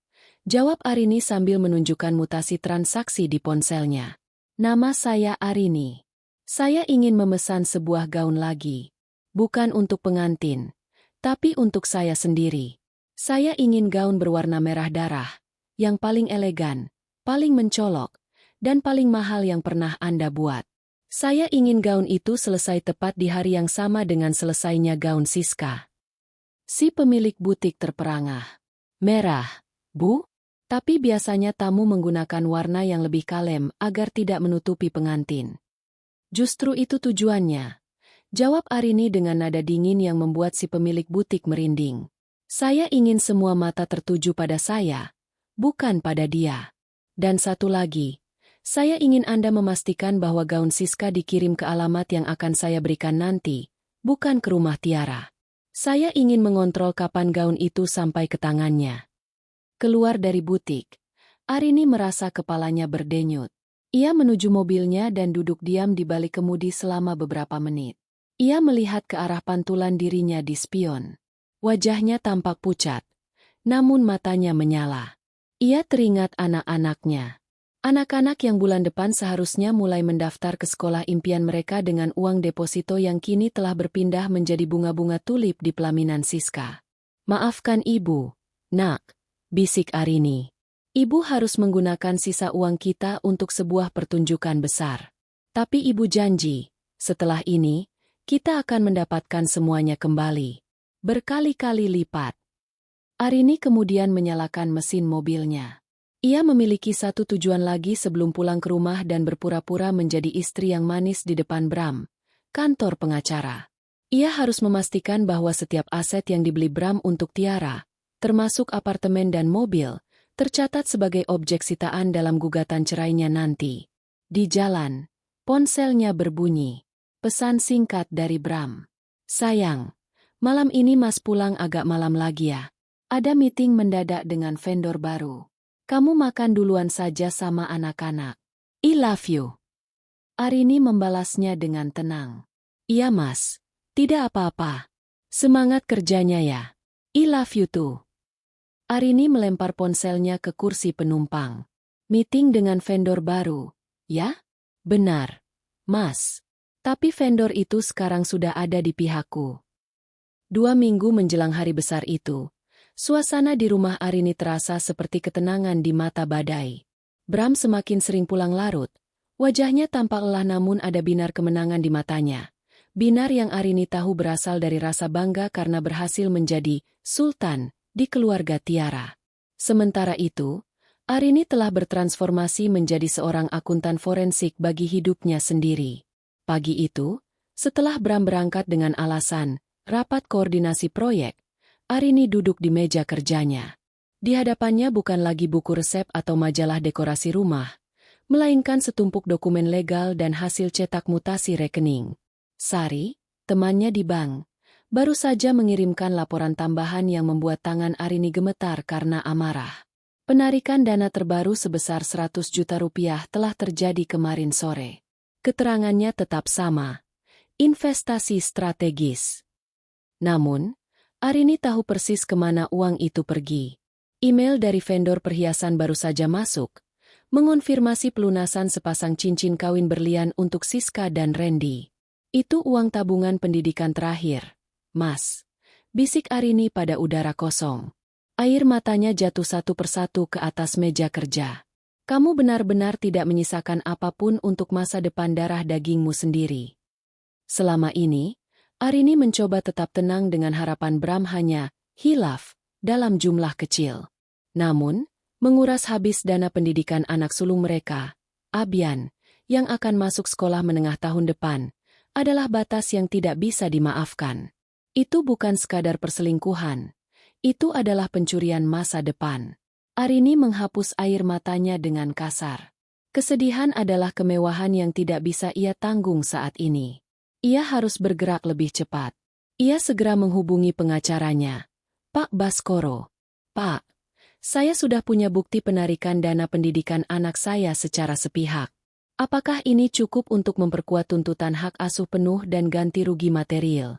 jawab Arini sambil menunjukkan mutasi transaksi di ponselnya. Nama saya Arini. Saya ingin memesan sebuah gaun lagi. Bukan untuk pengantin, tapi untuk saya sendiri. Saya ingin gaun berwarna merah darah, yang paling elegan, paling mencolok, dan paling mahal yang pernah Anda buat. Saya ingin gaun itu selesai tepat di hari yang sama dengan selesainya gaun Siska. Si pemilik butik terperangah. Merah, Bu? Tapi biasanya tamu menggunakan warna yang lebih kalem agar tidak menutupi pengantin. Justru itu tujuannya, jawab Arini dengan nada dingin yang membuat si pemilik butik merinding. Saya ingin semua mata tertuju pada saya, bukan pada dia. Dan satu lagi, saya ingin Anda memastikan bahwa gaun Siska dikirim ke alamat yang akan saya berikan nanti, bukan ke rumah Tiara. Saya ingin mengontrol kapan gaun itu sampai ke tangannya. Keluar dari butik, Arini merasa kepalanya berdenyut. Ia menuju mobilnya dan duduk diam di balik kemudi selama beberapa menit. Ia melihat ke arah pantulan dirinya di spion. Wajahnya tampak pucat, namun matanya menyala. Ia teringat anak-anaknya. Anak-anak yang bulan depan seharusnya mulai mendaftar ke sekolah impian mereka dengan uang deposito yang kini telah berpindah menjadi bunga-bunga tulip di pelaminan Siska. Maafkan ibu, nak, bisik Arini. Ibu harus menggunakan sisa uang kita untuk sebuah pertunjukan besar. Tapi ibu janji, setelah ini, kita akan mendapatkan semuanya kembali. Berkali-kali lipat. Arini kemudian menyalakan mesin mobilnya. Ia memiliki satu tujuan lagi sebelum pulang ke rumah dan berpura-pura menjadi istri yang manis di depan Bram, kantor pengacara. Ia harus memastikan bahwa setiap aset yang dibeli Bram untuk Tiara, termasuk apartemen dan mobil, tercatat sebagai objek sitaan dalam gugatan cerainya nanti. Di jalan, ponselnya berbunyi. Pesan singkat dari Bram. Sayang, malam ini Mas pulang agak malam lagi ya. Ada meeting mendadak dengan vendor baru. Kamu makan duluan saja sama anak-anak. I love you. Arini membalasnya dengan tenang. Iya Mas, tidak apa-apa. Semangat kerjanya ya. I love you too. Arini melempar ponselnya ke kursi penumpang. Meeting dengan vendor baru, ya? Benar, Mas. Tapi vendor itu sekarang sudah ada di pihakku. 2 minggu menjelang hari besar itu, suasana di rumah Arini terasa seperti ketenangan di mata badai. Bram semakin sering pulang larut. Wajahnya tampak lelah namun ada binar kemenangan di matanya. Binar yang Arini tahu berasal dari rasa bangga karena berhasil menjadi sultan di keluarga Tiara. Sementara itu, Arini telah bertransformasi menjadi seorang akuntan forensik bagi hidupnya sendiri. Pagi itu, setelah Bram berangkat dengan alasan rapat koordinasi proyek, Arini duduk di meja kerjanya. Di hadapannya bukan lagi buku resep atau majalah dekorasi rumah, melainkan setumpuk dokumen legal dan hasil cetak mutasi rekening. Sari, temannya di bank, baru saja mengirimkan laporan tambahan yang membuat tangan Arini gemetar karena amarah. Penarikan dana terbaru sebesar 100 juta rupiah telah terjadi kemarin sore. Keterangannya tetap sama. Investasi strategis. Namun, Arini tahu persis kemana uang itu pergi. Email dari vendor perhiasan baru saja masuk, mengonfirmasi pelunasan sepasang cincin kawin berlian untuk Siska dan Randy. Itu uang tabungan pendidikan terakhir, Mas. Bisik Arini pada udara kosong. Air matanya jatuh satu persatu ke atas meja kerja. Kamu benar-benar tidak menyisakan apapun untuk masa depan darah dagingmu sendiri. Selama ini, Arini mencoba tetap tenang dengan harapan Bram hanya hilaf dalam jumlah kecil. Namun, menguras habis dana pendidikan anak sulung mereka, Abian, yang akan masuk sekolah menengah tahun depan, adalah batas yang tidak bisa dimaafkan. Itu bukan sekadar perselingkuhan, itu adalah pencurian masa depan. Arini menghapus air matanya dengan kasar. Kesedihan adalah kemewahan yang tidak bisa ia tanggung saat ini. Ia harus bergerak lebih cepat. Ia segera menghubungi pengacaranya. Pak Baskoro. Pak, saya sudah punya bukti penarikan dana pendidikan anak saya secara sepihak. Apakah ini cukup untuk memperkuat tuntutan hak asuh penuh dan ganti rugi material?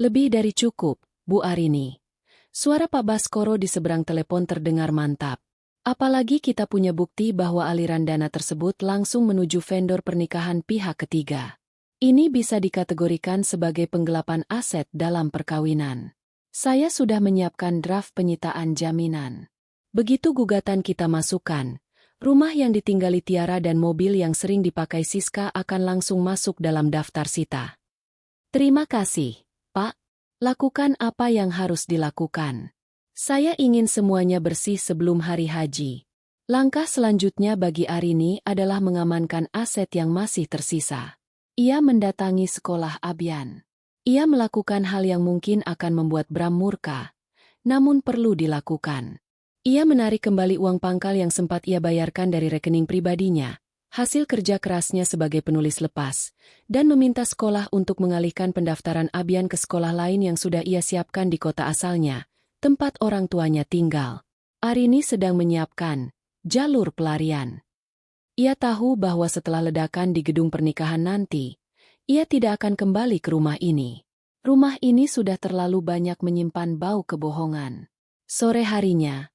Lebih dari cukup, Bu Arini. Suara Pak Baskoro di seberang telepon terdengar mantap. Apalagi kita punya bukti bahwa aliran dana tersebut langsung menuju vendor pernikahan pihak ketiga. Ini bisa dikategorikan sebagai penggelapan aset dalam perkawinan. Saya sudah menyiapkan draft penyitaan jaminan. Begitu gugatan kita masukkan, rumah yang ditinggali Tiara dan mobil yang sering dipakai Siska akan langsung masuk dalam daftar sita. Terima kasih, Pak. Lakukan apa yang harus dilakukan. Saya ingin semuanya bersih sebelum hari haji. Langkah selanjutnya bagi Arini adalah mengamankan aset yang masih tersisa. Ia mendatangi sekolah Abian. Ia melakukan hal yang mungkin akan membuat Bram murka, namun perlu dilakukan. Ia menarik kembali uang pangkal yang sempat ia bayarkan dari rekening pribadinya, hasil kerja kerasnya sebagai penulis lepas, dan meminta sekolah untuk mengalihkan pendaftaran Abian ke sekolah lain yang sudah ia siapkan di kota asalnya, tempat orang tuanya tinggal. Arini sedang menyiapkan jalur pelarian. Ia tahu bahwa setelah ledakan di gedung pernikahan nanti, ia tidak akan kembali ke rumah ini. Rumah ini sudah terlalu banyak menyimpan bau kebohongan. Sore harinya,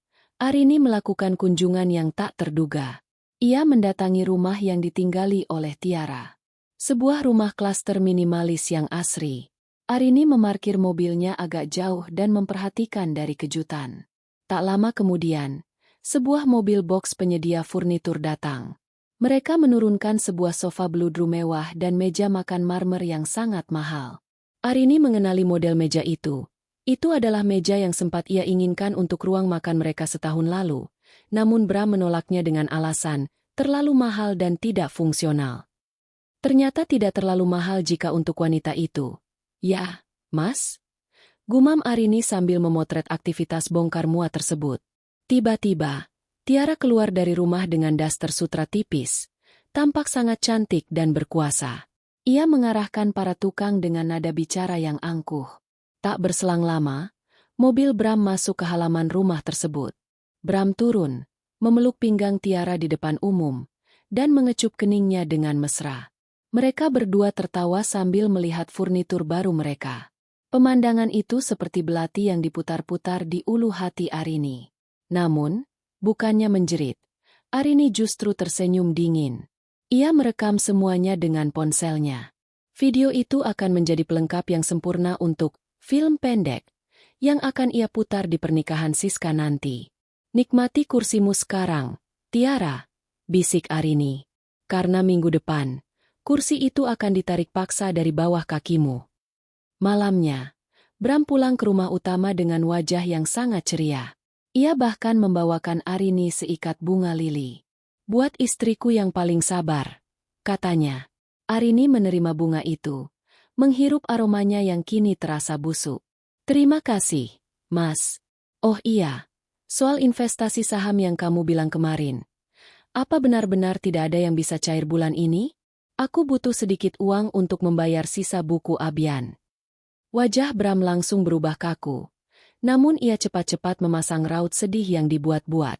Arini melakukan kunjungan yang tak terduga. Ia mendatangi rumah yang ditinggali oleh Tiara. Sebuah rumah klaster minimalis yang asri. Arini memarkir mobilnya agak jauh dan memperhatikan dari kejutan. Tak lama kemudian, sebuah mobil box penyedia furnitur datang. Mereka menurunkan sebuah sofa bludru mewah dan meja makan marmer yang sangat mahal. Arini mengenali model meja itu. Itu adalah meja yang sempat ia inginkan untuk ruang makan mereka setahun lalu, namun Bram menolaknya dengan alasan terlalu mahal dan tidak fungsional. Ternyata tidak terlalu mahal jika untuk wanita itu. Ya, Mas? Gumam Arini sambil memotret aktivitas bongkar muat tersebut. Tiba-tiba, Tiara keluar dari rumah dengan daster sutra tipis, tampak sangat cantik dan berkuasa. Ia mengarahkan para tukang dengan nada bicara yang angkuh. Tak berselang lama, mobil Bram masuk ke halaman rumah tersebut. Bram turun, memeluk pinggang Tiara di depan umum, dan mengecup keningnya dengan mesra. Mereka berdua tertawa sambil melihat furnitur baru mereka. Pemandangan itu seperti belati yang diputar-putar di ulu hati Arini. Namun, bukannya menjerit, Arini justru tersenyum dingin. Ia merekam semuanya dengan ponselnya. Video itu akan menjadi pelengkap yang sempurna untuk film pendek yang akan ia putar di pernikahan Siska nanti. Nikmati kursimu sekarang, Tiara, bisik Arini. Karena minggu depan, kursi itu akan ditarik paksa dari bawah kakimu. Malamnya, Bram pulang ke rumah utama dengan wajah yang sangat ceria. Ia bahkan membawakan Arini seikat bunga lili. Buat istriku yang paling sabar, katanya. Arini menerima bunga itu, menghirup aromanya yang kini terasa busuk. Terima kasih, Mas. Oh iya, soal investasi saham yang kamu bilang kemarin. Apa benar-benar tidak ada yang bisa cair bulan ini? Aku butuh sedikit uang untuk membayar sisa buku Abian. Wajah Bram langsung berubah kaku. Namun ia cepat-cepat memasang raut sedih yang dibuat-buat.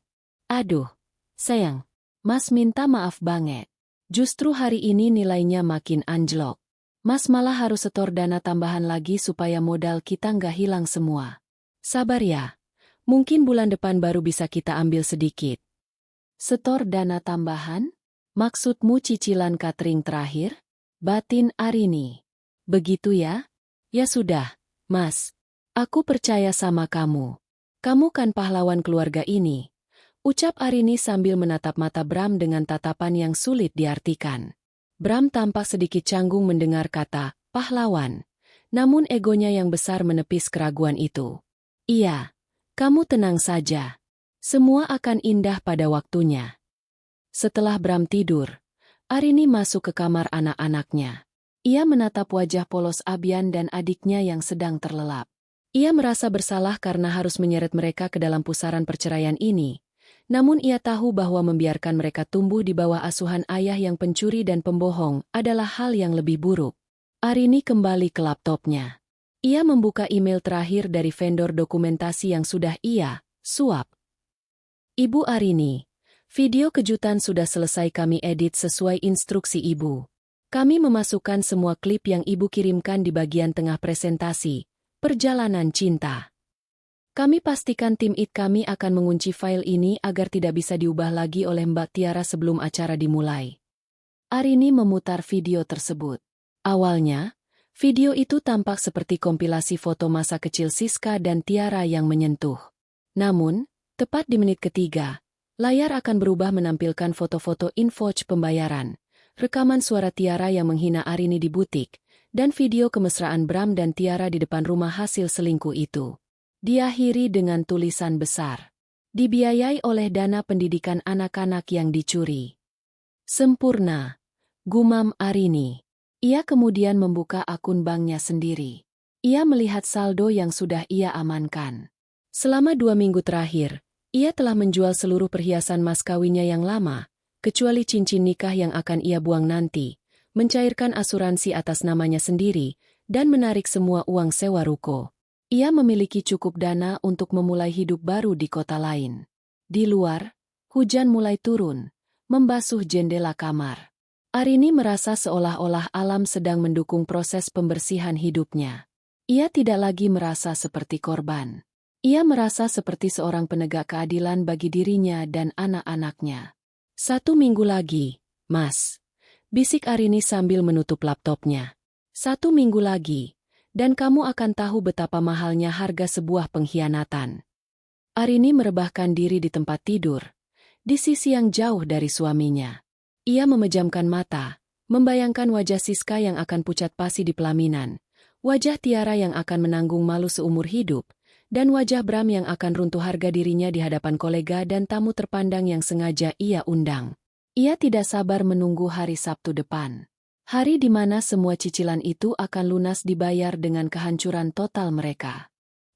Aduh, sayang, Mas minta maaf banget. Justru hari ini nilainya makin anjlok. Mas malah harus setor dana tambahan lagi supaya modal kita nggak hilang semua. Sabar ya, mungkin bulan depan baru bisa kita ambil sedikit. Setor dana tambahan? Maksudmu cicilan catering terakhir? Batin Arini. Begitu ya? Ya sudah, Mas. Aku percaya sama kamu. Kamu kan pahlawan keluarga ini. Ucap Arini sambil menatap mata Bram dengan tatapan yang sulit diartikan. Bram tampak sedikit canggung mendengar kata pahlawan. Namun egonya yang besar menepis keraguan itu. Iya, kamu tenang saja. Semua akan indah pada waktunya. Setelah Bram tidur, Arini masuk ke kamar anak-anaknya. Ia menatap wajah polos Abian dan adiknya yang sedang terlelap. Ia merasa bersalah karena harus menyeret mereka ke dalam pusaran perceraian ini. Namun ia tahu bahwa membiarkan mereka tumbuh di bawah asuhan ayah yang pencuri dan pembohong adalah hal yang lebih buruk. Arini kembali ke laptopnya. Ia membuka email terakhir dari vendor dokumentasi yang sudah ia suap. Ibu Arini. Video kejutan sudah selesai kami edit sesuai instruksi Ibu. Kami memasukkan semua klip yang Ibu kirimkan di bagian tengah presentasi, Perjalanan Cinta. Kami pastikan tim IT kami akan mengunci file ini agar tidak bisa diubah lagi oleh Mbak Tiara sebelum acara dimulai. Arini memutar video tersebut. Awalnya, video itu tampak seperti kompilasi foto masa kecil Siska dan Tiara yang menyentuh. Namun, tepat di menit ketiga, layar akan berubah menampilkan foto-foto invoucher pembayaran, rekaman suara Tiara yang menghina Arini di butik, dan video kemesraan Bram dan Tiara di depan rumah hasil selingkuh itu. Diakhiri dengan tulisan besar. Dibiayai oleh dana pendidikan anak-anak yang dicuri. Sempurna, gumam Arini. Ia kemudian membuka akun banknya sendiri. Ia melihat saldo yang sudah ia amankan. Selama 2 minggu terakhir, ia telah menjual seluruh perhiasan mas kawinnya yang lama, kecuali cincin nikah yang akan ia buang nanti, mencairkan asuransi atas namanya sendiri, dan menarik semua uang sewa ruko. Ia memiliki cukup dana untuk memulai hidup baru di kota lain. Di luar, hujan mulai turun, membasuh jendela kamar. Arini merasa seolah-olah alam sedang mendukung proses pembersihan hidupnya. Ia tidak lagi merasa seperti korban. Ia merasa seperti seorang penegak keadilan bagi dirinya dan anak-anaknya. 1 minggu lagi, Mas. Bisik Arini sambil menutup laptopnya. 1 minggu lagi, dan kamu akan tahu betapa mahalnya harga sebuah pengkhianatan. Arini merebahkan diri di tempat tidur, di sisi yang jauh dari suaminya. Ia memejamkan mata, membayangkan wajah Siska yang akan pucat pasi di pelaminan, wajah Tiara yang akan menanggung malu seumur hidup, dan wajah Bram yang akan runtuh harga dirinya di hadapan kolega dan tamu terpandang yang sengaja ia undang. Ia tidak sabar menunggu hari Sabtu depan. Hari di mana semua cicilan itu akan lunas dibayar dengan kehancuran total mereka.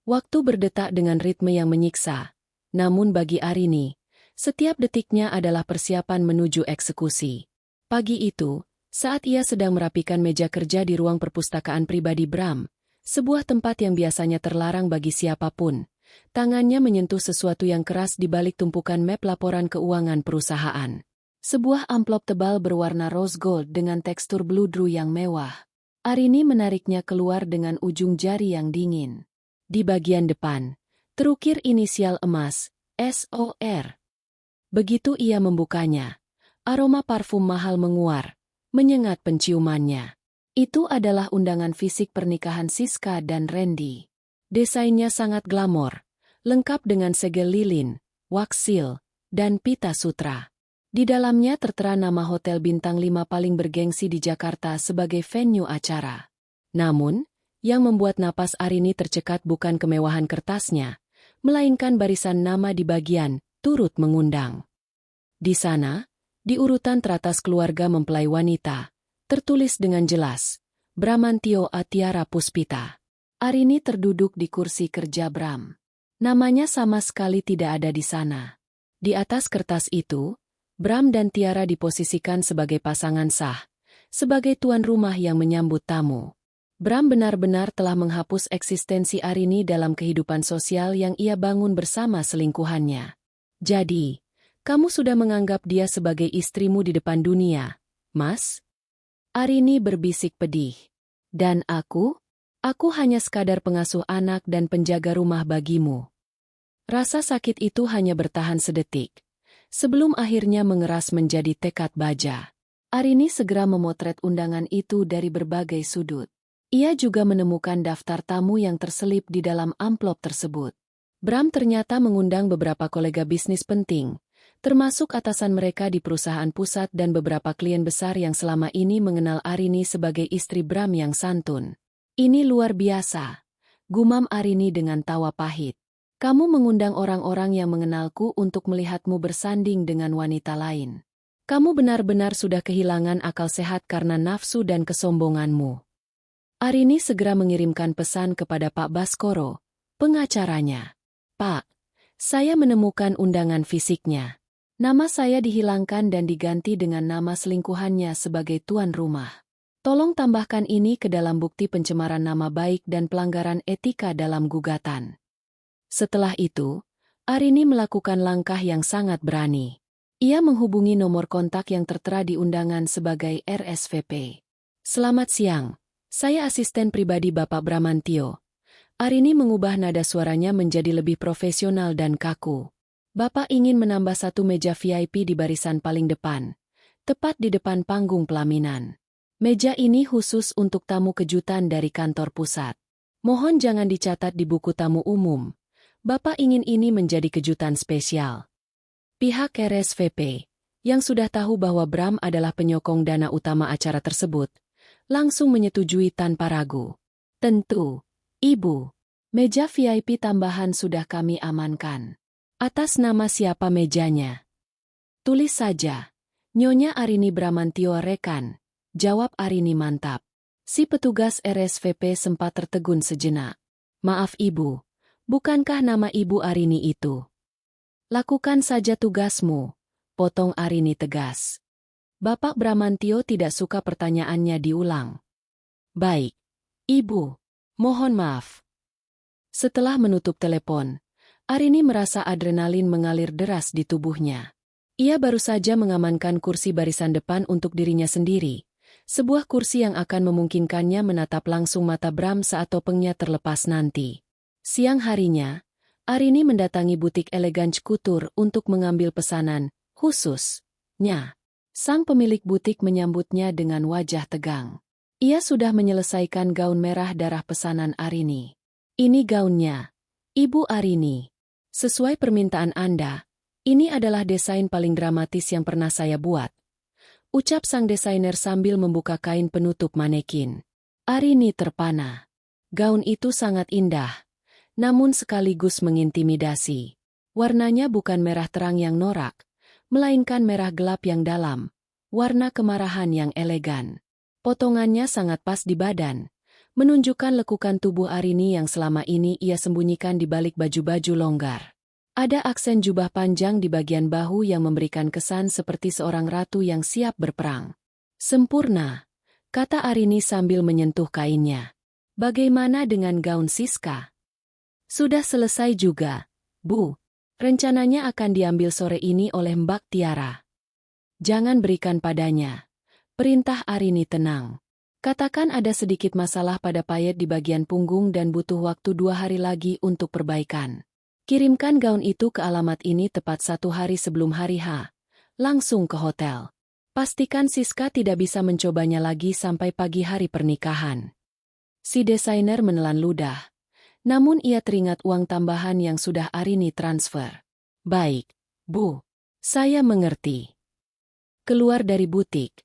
Waktu berdetak dengan ritme yang menyiksa. Namun bagi Arini, setiap detiknya adalah persiapan menuju eksekusi. Pagi itu, saat ia sedang merapikan meja kerja di ruang perpustakaan pribadi Bram, sebuah tempat yang biasanya terlarang bagi siapapun, tangannya menyentuh sesuatu yang keras di balik tumpukan map laporan keuangan perusahaan. Sebuah amplop tebal berwarna rose gold dengan tekstur bludru yang mewah. Arini menariknya keluar dengan ujung jari yang dingin. Di bagian depan, terukir inisial emas, SOR. Begitu ia membukanya, aroma parfum mahal menguar, menyengat penciumannya. Itu adalah undangan fisik pernikahan Siska dan Randy. Desainnya sangat glamor, lengkap dengan segel lilin, waksil, dan pita sutra. Di dalamnya tertera nama hotel bintang 5 paling bergengsi di Jakarta sebagai venue acara. Namun, yang membuat napas Arini tercekat bukan kemewahan kertasnya, melainkan barisan nama di bagian turut mengundang. Di sana, di urutan teratas keluarga mempelai wanita, tertulis dengan jelas, Bramantio Tiara Puspita. Arini terduduk di kursi kerja Bram. Namanya sama sekali tidak ada di sana. Di atas kertas itu, Bram dan Tiara diposisikan sebagai pasangan sah, sebagai tuan rumah yang menyambut tamu. Bram benar-benar telah menghapus eksistensi Arini dalam kehidupan sosial yang ia bangun bersama selingkuhannya. Jadi, kamu sudah menganggap dia sebagai istrimu di depan dunia, Mas? Arini berbisik pedih. Dan aku? Aku hanya sekadar pengasuh anak dan penjaga rumah bagimu. Rasa sakit itu hanya bertahan sedetik, sebelum akhirnya mengeras menjadi tekad baja. Arini segera memotret undangan itu dari berbagai sudut. Ia juga menemukan daftar tamu yang terselip di dalam amplop tersebut. Bram ternyata mengundang beberapa kolega bisnis penting, termasuk atasan mereka di perusahaan pusat dan beberapa klien besar yang selama ini mengenal Arini sebagai istri Bram yang santun. Ini luar biasa, gumam Arini dengan tawa pahit. Kamu mengundang orang-orang yang mengenalku untuk melihatmu bersanding dengan wanita lain. Kamu benar-benar sudah kehilangan akal sehat karena nafsu dan kesombonganmu. Arini segera mengirimkan pesan kepada Pak Baskoro, pengacaranya. Pak, saya menemukan undangan fisiknya. Nama saya dihilangkan dan diganti dengan nama selingkuhannya sebagai tuan rumah. Tolong tambahkan ini ke dalam bukti pencemaran nama baik dan pelanggaran etika dalam gugatan. Setelah itu, Arini melakukan langkah yang sangat berani. Ia menghubungi nomor kontak yang tertera di undangan sebagai RSVP. Selamat siang, saya asisten pribadi Bapak Bramantio. Arini mengubah nada suaranya menjadi lebih profesional dan kaku. Bapak ingin menambah satu meja VIP di barisan paling depan, tepat di depan panggung pelaminan. Meja ini khusus untuk tamu kejutan dari kantor pusat. Mohon jangan dicatat di buku tamu umum. Bapak ingin ini menjadi kejutan spesial. Pihak RSVP, yang sudah tahu bahwa Bram adalah penyokong dana utama acara tersebut, langsung menyetujui tanpa ragu. Tentu, Ibu. Meja VIP tambahan sudah kami amankan. Atas nama siapa mejanya? Tulis saja. Nyonya Arini Bramantio Rekan, jawab Arini mantap. Si petugas RSVP sempat tertegun sejenak. Maaf Ibu. Bukankah nama Ibu Arini itu? Lakukan saja tugasmu, potong Arini tegas. Bapak Bramantio tidak suka pertanyaannya diulang. Baik, Ibu, mohon maaf. Setelah menutup telepon, Arini merasa adrenalin mengalir deras di tubuhnya. Ia baru saja mengamankan kursi barisan depan untuk dirinya sendiri, sebuah kursi yang akan memungkinkannya menatap langsung mata Bram saat topengnya terlepas nanti. Siang harinya, Arini mendatangi butik Elegance Couture untuk mengambil pesanan khususnya. Sang pemilik butik menyambutnya dengan wajah tegang. Ia sudah menyelesaikan gaun merah darah pesanan Arini. Ini gaunnya, Ibu Arini. Sesuai permintaan Anda, ini adalah desain paling dramatis yang pernah saya buat. Ucap sang desainer sambil membuka kain penutup manekin. Arini terpana. Gaun itu sangat indah, namun sekaligus mengintimidasi. Warnanya bukan merah terang yang norak, melainkan merah gelap yang dalam, warna kemarahan yang elegan. Potongannya sangat pas di badan, menunjukkan lekukan tubuh Arini yang selama ini ia sembunyikan di balik baju-baju longgar. Ada aksen jubah panjang di bagian bahu yang memberikan kesan seperti seorang ratu yang siap berperang. Sempurna, kata Arini sambil menyentuh kainnya. Bagaimana dengan gaun Siska? Sudah selesai juga, Bu. Rencananya akan diambil sore ini oleh Mbak Tiara. Jangan berikan padanya. Perintah Arini tenang. Katakan ada sedikit masalah pada payet di bagian punggung dan butuh waktu 2 hari lagi untuk perbaikan. Kirimkan gaun itu ke alamat ini tepat 1 hari sebelum hari H. Langsung ke hotel. Pastikan Siska tidak bisa mencobanya lagi sampai pagi hari pernikahan. Si desainer menelan ludah. Namun ia teringat uang tambahan yang sudah Arini transfer. Baik, Bu. Saya mengerti. Keluar dari butik,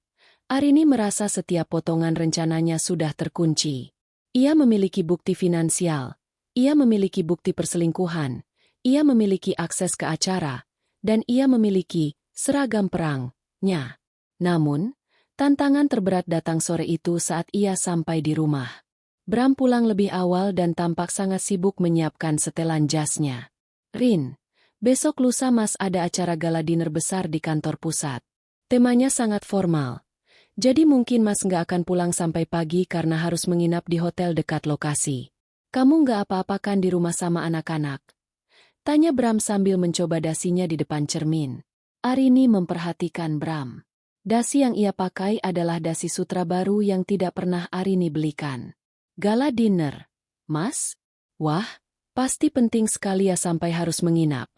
Arini merasa setiap potongan rencananya sudah terkunci. Ia memiliki bukti finansial, ia memiliki bukti perselingkuhan, ia memiliki akses ke acara, dan ia memiliki seragam perangnya. Namun, tantangan terberat datang sore itu saat ia sampai di rumah. Bram pulang lebih awal dan tampak sangat sibuk menyiapkan setelan jasnya. Rin, besok lusa Mas ada acara gala dinner besar di kantor pusat. Temanya sangat formal. Jadi mungkin Mas nggak akan pulang sampai pagi karena harus menginap di hotel dekat lokasi. Kamu nggak apa-apa kan di rumah sama anak-anak? Tanya Bram sambil mencoba dasinya di depan cermin. Arini memperhatikan Bram. Dasi yang ia pakai adalah dasi sutra baru yang tidak pernah Arini belikan. Gala dinner. Mas? Wah, pasti penting sekali ya sampai harus menginap.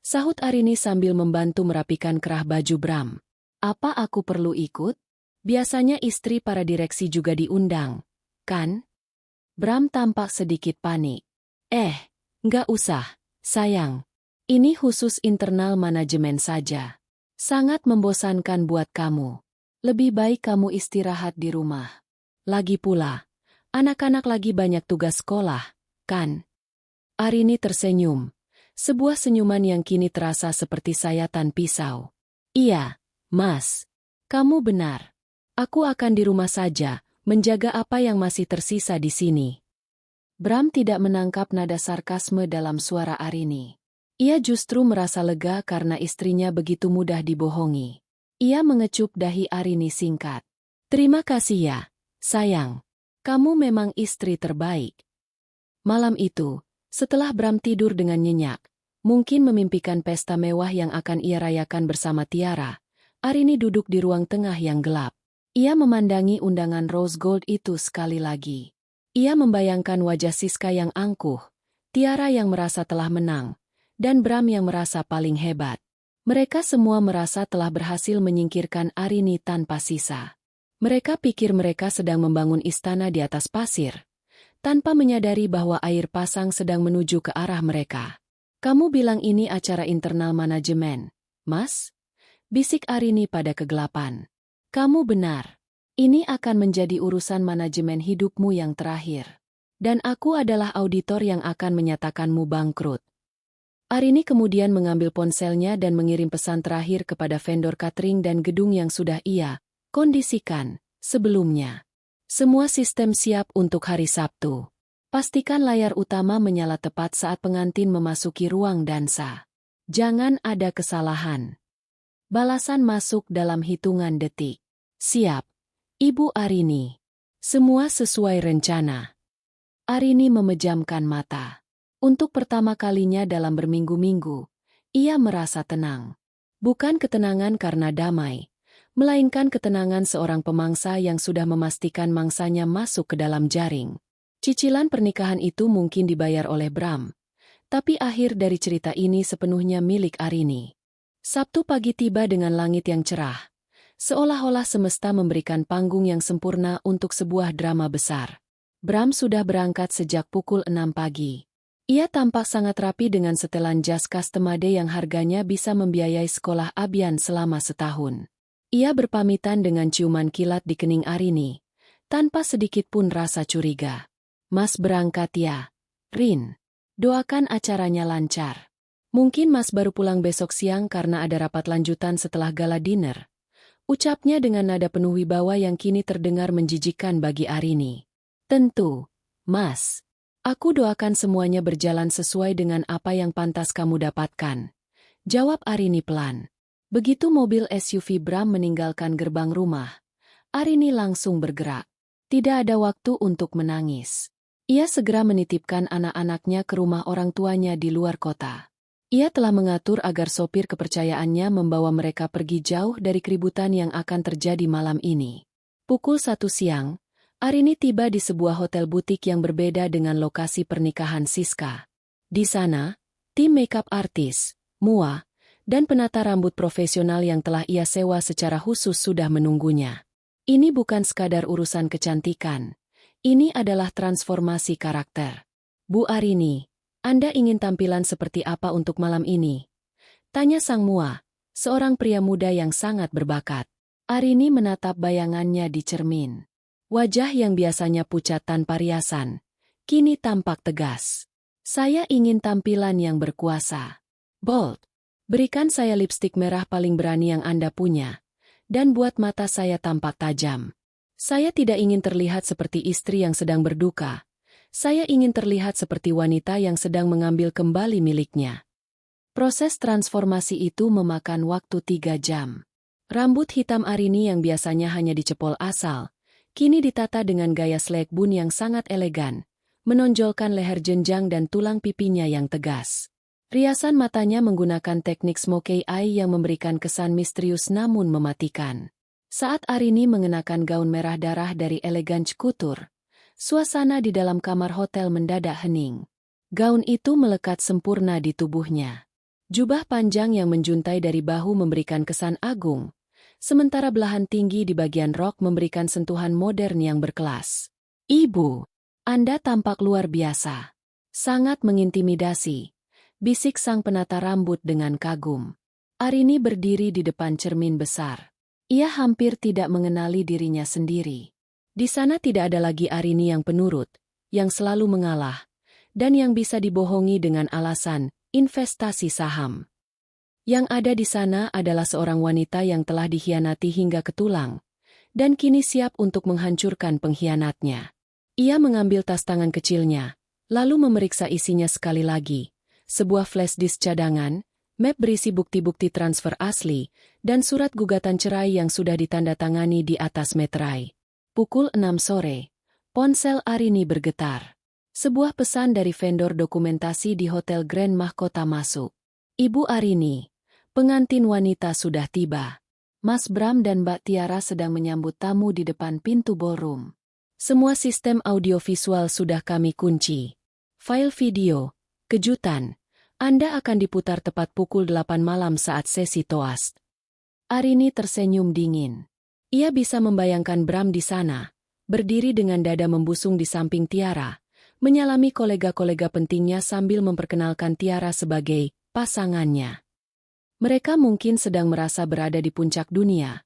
Sahut Arini sambil membantu merapikan kerah baju Bram. Apa aku perlu ikut? Biasanya istri para direksi juga diundang, kan? Bram tampak sedikit panik. Nggak usah, sayang. Ini khusus internal manajemen saja. Sangat membosankan buat kamu. Lebih baik kamu istirahat di rumah. Lagi pula, anak-anak lagi banyak tugas sekolah, kan? Arini tersenyum. Sebuah senyuman yang kini terasa seperti sayatan pisau. Iya, Mas. Kamu benar. Aku akan di rumah saja, menjaga apa yang masih tersisa di sini. Bram tidak menangkap nada sarkasme dalam suara Arini. Ia justru merasa lega karena istrinya begitu mudah dibohongi. Ia mengecup dahi Arini singkat. Terima kasih ya, sayang. Kamu memang istri terbaik. Malam itu, setelah Bram tidur dengan nyenyak, mungkin memimpikan pesta mewah yang akan ia rayakan bersama Tiara, Arini duduk di ruang tengah yang gelap. Ia memandangi undangan rose gold itu sekali lagi. Ia membayangkan wajah Siska yang angkuh, Tiara yang merasa telah menang, dan Bram yang merasa paling hebat. Mereka semua merasa telah berhasil menyingkirkan Arini tanpa sisa. Mereka pikir mereka sedang membangun istana di atas pasir, tanpa menyadari bahwa air pasang sedang menuju ke arah mereka. Kamu bilang ini acara internal manajemen, Mas? Bisik Arini pada kegelapan. Kamu benar. Ini akan menjadi urusan manajemen hidupmu yang terakhir. Dan aku adalah auditor yang akan menyatakanmu bangkrut. Arini kemudian mengambil ponselnya dan mengirim pesan terakhir kepada vendor catering dan gedung yang sudah ia kondisikan sebelumnya. Semua sistem siap untuk hari Sabtu. Pastikan layar utama menyala tepat saat pengantin memasuki ruang dansa. Jangan ada kesalahan. Balasan masuk dalam hitungan detik. Siap, Ibu Arini. Semua sesuai rencana. Arini memejamkan mata. Untuk pertama kalinya dalam berminggu-minggu, ia merasa tenang. Bukan ketenangan karena damai, melainkan ketenangan seorang pemangsa yang sudah memastikan mangsanya masuk ke dalam jaring. Cicilan pernikahan itu mungkin dibayar oleh Bram, tapi akhir dari cerita ini sepenuhnya milik Arini. Sabtu pagi tiba dengan langit yang cerah, seolah-olah semesta memberikan panggung yang sempurna untuk sebuah drama besar. Bram sudah berangkat sejak pukul 6 pagi. Ia tampak sangat rapi dengan setelan jas custom-made yang harganya bisa membiayai sekolah Abian selama setahun. Ia berpamitan dengan ciuman kilat di kening Arini, tanpa sedikit pun rasa curiga. Mas berangkat ya, Rin. Doakan acaranya lancar. Mungkin Mas baru pulang besok siang karena ada rapat lanjutan setelah gala dinner. Ucapnya dengan nada penuh wibawa yang kini terdengar menjijikkan bagi Arini. Tentu, Mas. Aku doakan semuanya berjalan sesuai dengan apa yang pantas kamu dapatkan. Jawab Arini pelan. Begitu mobil SUV Bram meninggalkan gerbang rumah, Arini langsung bergerak. Tidak ada waktu untuk menangis. Ia segera menitipkan anak-anaknya ke rumah orang tuanya di luar kota. Ia telah mengatur agar sopir kepercayaannya membawa mereka pergi jauh dari keributan yang akan terjadi malam ini. Pukul 1 siang, Arini tiba di sebuah hotel butik yang berbeda dengan lokasi pernikahan Siska. Di sana, tim makeup artis, Mua, dan penata rambut profesional yang telah ia sewa secara khusus sudah menunggunya. Ini bukan sekadar urusan kecantikan. Ini adalah transformasi karakter. Bu Arini, Anda ingin tampilan seperti apa untuk malam ini? Tanya Sang Mua, seorang pria muda yang sangat berbakat. Arini menatap bayangannya di cermin. Wajah yang biasanya pucat tanpa riasan, kini tampak tegas. Saya ingin tampilan yang berkuasa. Bold. Berikan saya lipstik merah paling berani yang Anda punya. Dan buat mata saya tampak tajam. Saya tidak ingin terlihat seperti istri yang sedang berduka. Saya ingin terlihat seperti wanita yang sedang mengambil kembali miliknya. Proses transformasi itu memakan waktu 3 jam. Rambut hitam Arini yang biasanya hanya dicepol asal, kini ditata dengan gaya slack bun yang sangat elegan, menonjolkan leher jenjang dan tulang pipinya yang tegas. Riasan matanya menggunakan teknik smoky eye yang memberikan kesan misterius namun mematikan. Saat Arini mengenakan gaun merah darah dari Elegance Couture, suasana di dalam kamar hotel mendadak hening. Gaun itu melekat sempurna di tubuhnya. Jubah panjang yang menjuntai dari bahu memberikan kesan agung, sementara belahan tinggi di bagian rok memberikan sentuhan modern yang berkelas. "Ibu, Anda tampak luar biasa. Sangat mengintimidasi," bisik sang penata rambut dengan kagum. Arini berdiri di depan cermin besar. Ia hampir tidak mengenali dirinya sendiri. Di sana tidak ada lagi Arini yang penurut, yang selalu mengalah, dan yang bisa dibohongi dengan alasan investasi saham. Yang ada di sana adalah seorang wanita yang telah dikhianati hingga ke tulang, dan kini siap untuk menghancurkan pengkhianatnya. Ia mengambil tas tangan kecilnya, lalu memeriksa isinya sekali lagi. Sebuah flash disk cadangan, map berisi bukti-bukti transfer asli, dan surat gugatan cerai yang sudah ditandatangani di atas meterai. Pukul 6 sore, ponsel Arini bergetar. Sebuah pesan dari vendor dokumentasi di Hotel Grand Mahkota masuk. "Ibu Arini, pengantin wanita sudah tiba. Mas Bram dan Mbak Tiara sedang menyambut tamu di depan pintu ballroom. Semua sistem audiovisual sudah kami kunci. File video, kejutan, Anda akan diputar tepat pukul 8 malam saat sesi toast." Arini tersenyum dingin. Ia bisa membayangkan Bram di sana, berdiri dengan dada membusung di samping Tiara, menyalami kolega-kolega pentingnya sambil memperkenalkan Tiara sebagai pasangannya. Mereka mungkin sedang merasa berada di puncak dunia,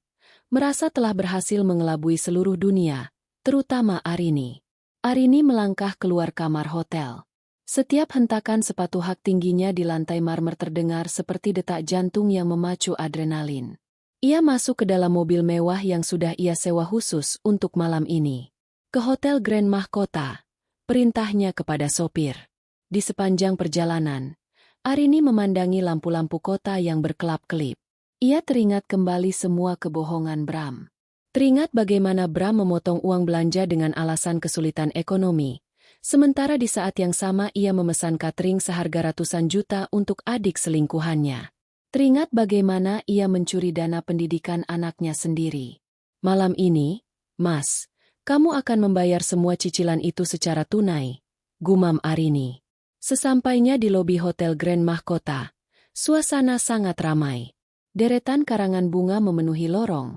merasa telah berhasil mengelabui seluruh dunia, terutama Arini. Arini melangkah keluar kamar hotel. Setiap hentakan sepatu hak tingginya di lantai marmer terdengar seperti detak jantung yang memacu adrenalin. Ia masuk ke dalam mobil mewah yang sudah ia sewa khusus untuk malam ini. Ke Hotel Grand Mahkota, perintahnya kepada sopir. Di sepanjang perjalanan, Arini memandangi lampu-lampu kota yang berkelap-kelip. Ia teringat kembali semua kebohongan Bram. Teringat bagaimana Bram memotong uang belanja dengan alasan kesulitan ekonomi, sementara di saat yang sama ia memesan catering seharga ratusan juta untuk adik selingkuhannya. Teringat bagaimana ia mencuri dana pendidikan anaknya sendiri. "Malam ini, Mas, kamu akan membayar semua cicilan itu secara tunai," gumam Arini. Sesampainya di lobi Hotel Grand Mahkota, suasana sangat ramai. Deretan karangan bunga memenuhi lorong.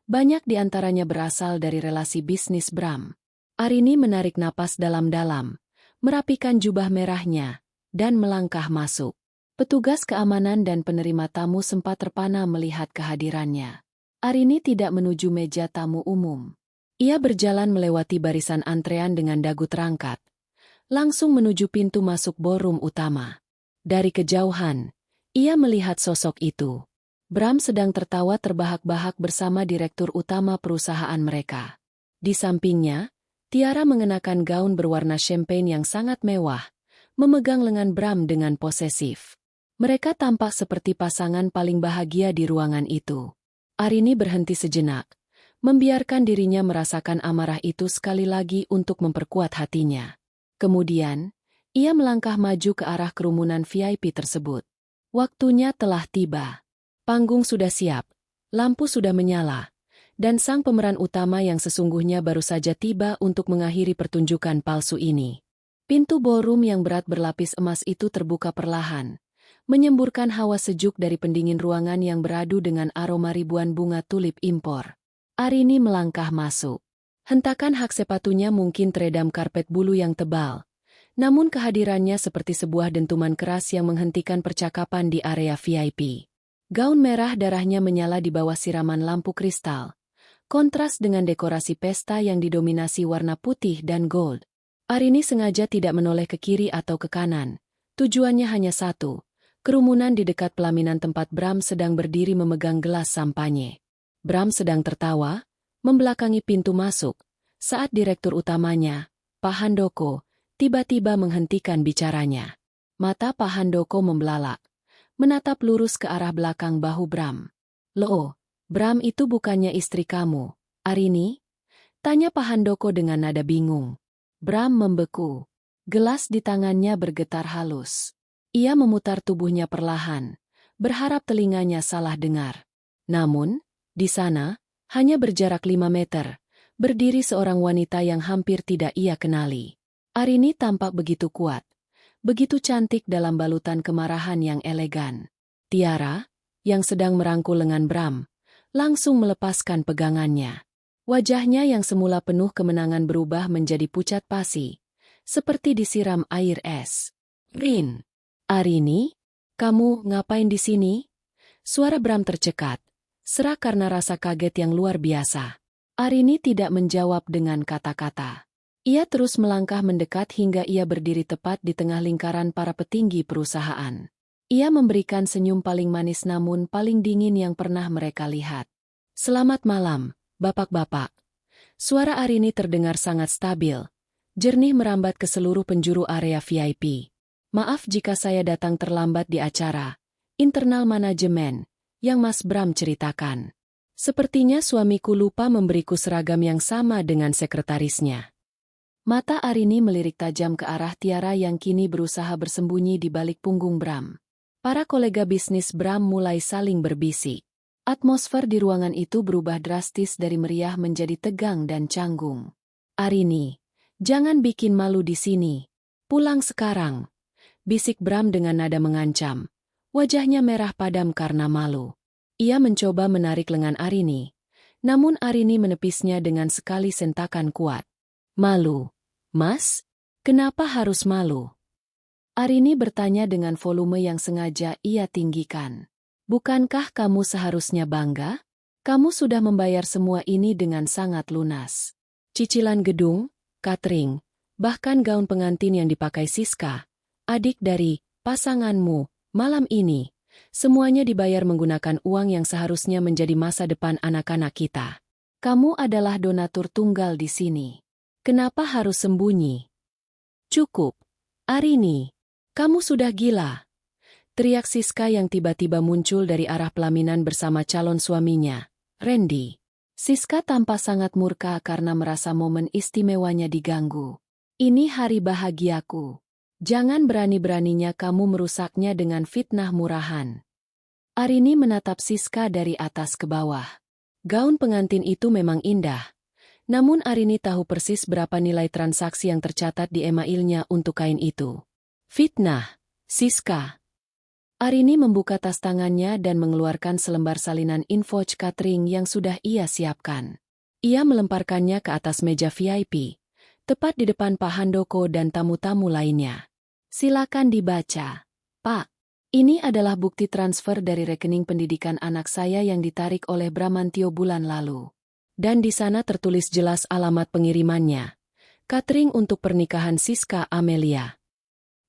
Banyak di antaranya berasal dari relasi bisnis Bram. Arini menarik napas dalam-dalam, merapikan jubah merahnya, dan melangkah masuk. Petugas keamanan dan penerima tamu sempat terpana melihat kehadirannya. Arini tidak menuju meja tamu umum. Ia berjalan melewati barisan antrean dengan dagu terangkat, langsung menuju pintu masuk ballroom utama. Dari kejauhan, ia melihat sosok itu. Bram sedang tertawa terbahak-bahak bersama direktur utama perusahaan mereka. Di sampingnya, Tiara mengenakan gaun berwarna champagne yang sangat mewah, memegang lengan Bram dengan posesif. Mereka tampak seperti pasangan paling bahagia di ruangan itu. Arini berhenti sejenak, membiarkan dirinya merasakan amarah itu sekali lagi untuk memperkuat hatinya. Kemudian, ia melangkah maju ke arah kerumunan VIP tersebut. Waktunya telah tiba. Panggung sudah siap, lampu sudah menyala, dan sang pemeran utama yang sesungguhnya baru saja tiba untuk mengakhiri pertunjukan palsu ini. Pintu ballroom yang berat berlapis emas itu terbuka perlahan, menyemburkan hawa sejuk dari pendingin ruangan yang beradu dengan aroma ribuan bunga tulip impor. Arini melangkah masuk. Hentakan hak sepatunya mungkin teredam karpet bulu yang tebal, namun kehadirannya seperti sebuah dentuman keras yang menghentikan percakapan di area VIP. Gaun merah darahnya menyala di bawah siraman lampu kristal, kontras dengan dekorasi pesta yang didominasi warna putih dan gold. Arini sengaja tidak menoleh ke kiri atau ke kanan. Tujuannya hanya satu. Kerumunan di dekat pelaminan tempat Bram sedang berdiri memegang gelas sampanye. Bram sedang tertawa, membelakangi pintu masuk, saat direktur utamanya, Pak Handoko, tiba-tiba menghentikan bicaranya. Mata Pak Handoko membelalak, menatap lurus ke arah belakang bahu Bram. "Loh, Bram itu bukannya istri kamu, Arini? Tanya Pak Handoko dengan nada bingung. Bram membeku. Gelas di tangannya bergetar halus. Ia memutar tubuhnya perlahan, berharap telinganya salah dengar. Namun, di sana, hanya berjarak 5 meter, berdiri seorang wanita yang hampir tidak ia kenali. Arini tampak begitu kuat, begitu cantik dalam balutan kemarahan yang elegan. Tiara, yang sedang merangkul lengan Bram, langsung melepaskan pegangannya. Wajahnya yang semula penuh kemenangan berubah menjadi pucat pasi, seperti disiram air es. Rin. Arini, kamu ngapain di sini? Suara Bram tercekat, serak karena rasa kaget yang luar biasa. Arini tidak menjawab dengan kata-kata. Ia terus melangkah mendekat hingga ia berdiri tepat di tengah lingkaran para petinggi perusahaan. Ia memberikan senyum paling manis namun paling dingin yang pernah mereka lihat. Selamat malam, Bapak-bapak. Suara Arini terdengar sangat stabil, jernih merambat ke seluruh penjuru area VIP. Maaf jika saya datang terlambat di acara internal manajemen yang Mas Bram ceritakan. Sepertinya suamiku lupa memberiku seragam yang sama dengan sekretarisnya. Mata Arini melirik tajam ke arah Tiara yang kini berusaha bersembunyi di balik punggung Bram. Para kolega bisnis Bram mulai saling berbisik. Atmosfer di ruangan itu berubah drastis dari meriah menjadi tegang dan canggung. Arini, jangan bikin malu di sini. Pulang sekarang. Bisik Bram dengan nada mengancam. Wajahnya merah padam karena malu. Ia mencoba menarik lengan Arini. Namun Arini menepisnya dengan sekali sentakan kuat. Malu? Mas? Kenapa harus malu? Arini bertanya dengan volume yang sengaja ia tinggikan. Bukankah kamu seharusnya bangga? Kamu sudah membayar semua ini dengan sangat lunas. Cicilan gedung, catering, bahkan gaun pengantin yang dipakai Siska, adik dari pasanganmu, malam ini, semuanya dibayar menggunakan uang yang seharusnya menjadi masa depan anak-anak kita. Kamu adalah donatur tunggal di sini. Kenapa harus sembunyi? Cukup. Arini, kamu sudah gila. Teriak Siska yang tiba-tiba muncul dari arah pelaminan bersama calon suaminya, Randy. Siska tampak sangat murka karena merasa momen istimewanya diganggu. Ini hari bahagiaku. Jangan berani-beraninya kamu merusaknya dengan fitnah murahan. Arini menatap Siska dari atas ke bawah. Gaun pengantin itu memang indah. Namun Arini tahu persis berapa nilai transaksi yang tercatat di emailnya untuk kain itu. Fitnah, Siska. Arini membuka tas tangannya dan mengeluarkan selembar salinan invoice catering yang sudah ia siapkan. Ia melemparkannya ke atas meja VIP, tepat di depan Pak Handoko dan tamu-tamu lainnya. Silakan dibaca. Pak, ini adalah bukti transfer dari rekening pendidikan anak saya yang ditarik oleh Bramantio bulan lalu. Dan di sana tertulis jelas alamat pengirimannya. Catering untuk pernikahan Siska Amelia.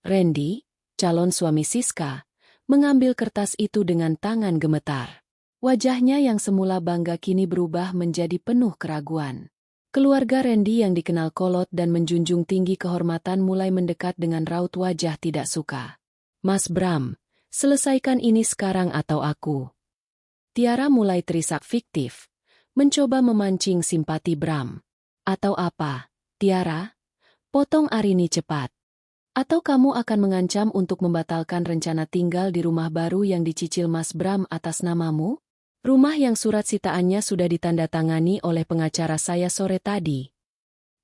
Randy, calon suami Siska, mengambil kertas itu dengan tangan gemetar. Wajahnya yang semula bangga kini berubah menjadi penuh keraguan. Keluarga Randy yang dikenal kolot dan menjunjung tinggi kehormatan mulai mendekat dengan raut wajah tidak suka. Mas Bram, selesaikan ini sekarang atau aku. Tiara mulai terisak fiktif, mencoba memancing simpati Bram. Atau apa, Tiara? Potong Arini cepat. Atau kamu akan mengancam untuk membatalkan rencana tinggal di rumah baru yang dicicil Mas Bram atas namamu? Rumah yang surat sitaannya sudah ditandatangani oleh pengacara saya sore tadi.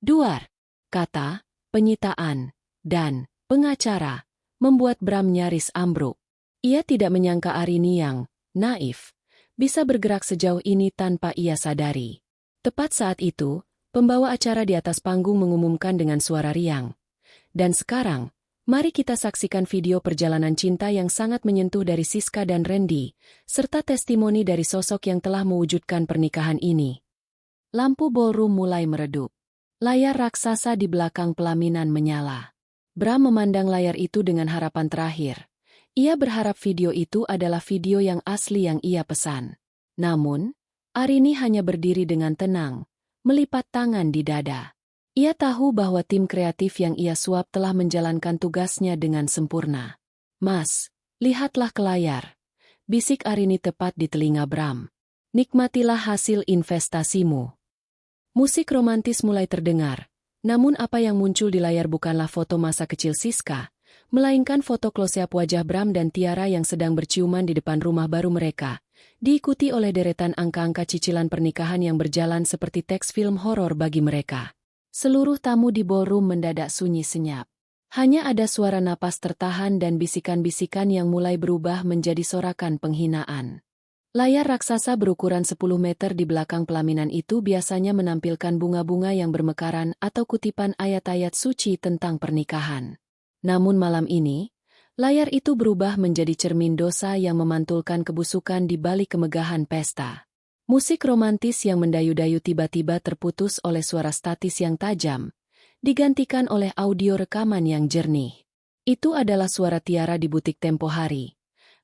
Duar, kata, penyitaan, dan pengacara, membuat Bram nyaris ambruk. Ia tidak menyangka Arini yang naif bisa bergerak sejauh ini tanpa ia sadari. Tepat saat itu, pembawa acara di atas panggung mengumumkan dengan suara riang. Dan sekarang, mari kita saksikan video perjalanan cinta yang sangat menyentuh dari Siska dan Randy, serta testimoni dari sosok yang telah mewujudkan pernikahan ini. Lampu ballroom mulai meredup. Layar raksasa di belakang pelaminan menyala. Bram memandang layar itu dengan harapan terakhir. Ia berharap video itu adalah video yang asli yang ia pesan. Namun, Arini hanya berdiri dengan tenang, melipat tangan di dada. Ia tahu bahwa tim kreatif yang ia suap telah menjalankan tugasnya dengan sempurna. Mas, lihatlah ke layar. Bisik Arini tepat di telinga Bram. Nikmatilah hasil investasimu. Musik romantis mulai terdengar, namun apa yang muncul di layar bukanlah foto masa kecil Siska, melainkan foto close-up wajah Bram dan Tiara yang sedang berciuman di depan rumah baru mereka, diikuti oleh deretan angka-angka cicilan pernikahan yang berjalan seperti teks film horor bagi mereka. Seluruh tamu di ballroom mendadak sunyi senyap. Hanya ada suara napas tertahan dan bisikan-bisikan yang mulai berubah menjadi sorakan penghinaan. Layar raksasa berukuran 10 meter di belakang pelaminan itu biasanya menampilkan bunga-bunga yang bermekaran atau kutipan ayat-ayat suci tentang pernikahan. Namun malam ini, layar itu berubah menjadi cermin dosa yang memantulkan kebusukan di balik kemegahan pesta. Musik romantis yang mendayu-dayu tiba-tiba terputus oleh suara statis yang tajam, digantikan oleh audio rekaman yang jernih. Itu adalah suara Tiara di butik tempo hari.